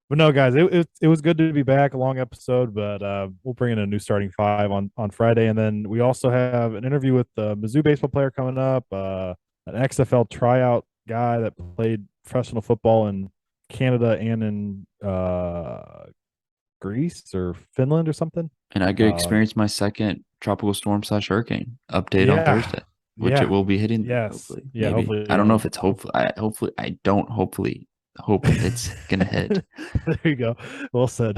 But no, guys, it was good to be back. A long episode, but we'll bring in a new starting five on Friday, and then we also have an interview with the Mizzou baseball player coming up, an XFL tryout guy that played professional football in Canada and in Greece or Finland or something. And I get to Uh, experience my second tropical storm slash hurricane update on yeah, Thursday, which it yeah, will be hitting. yes, Hopefully, yeah. maybe. Hopefully, I don't know if it's hopefully. I don't hopefully hope it's gonna hit. there you go. Well said.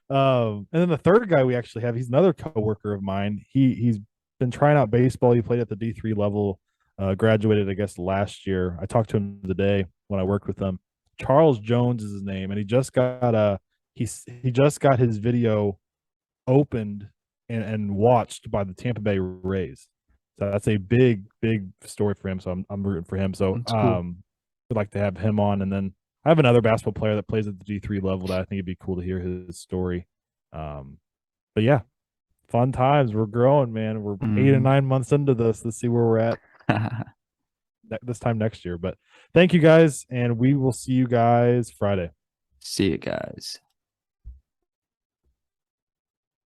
And then the third guy we actually have, he's another coworker of mine. He's been trying out baseball. He played at the D3 level, graduated, I guess, last year. I talked to him today when I worked with him. Charles Jones is his name, and he just got his video opened and watched by the Tampa Bay Rays. So that's a big story for him. So I'm rooting for him. So That's cool. would like to have him on. And then I have another basketball player that plays at the D3 level that I think it'd be cool to hear his story. But yeah, fun times. We're growing, man. We're 8 or Mhm. 9 months into this. Let's see where we're at this time next year. But thank you guys, and we will see you guys Friday. See you guys.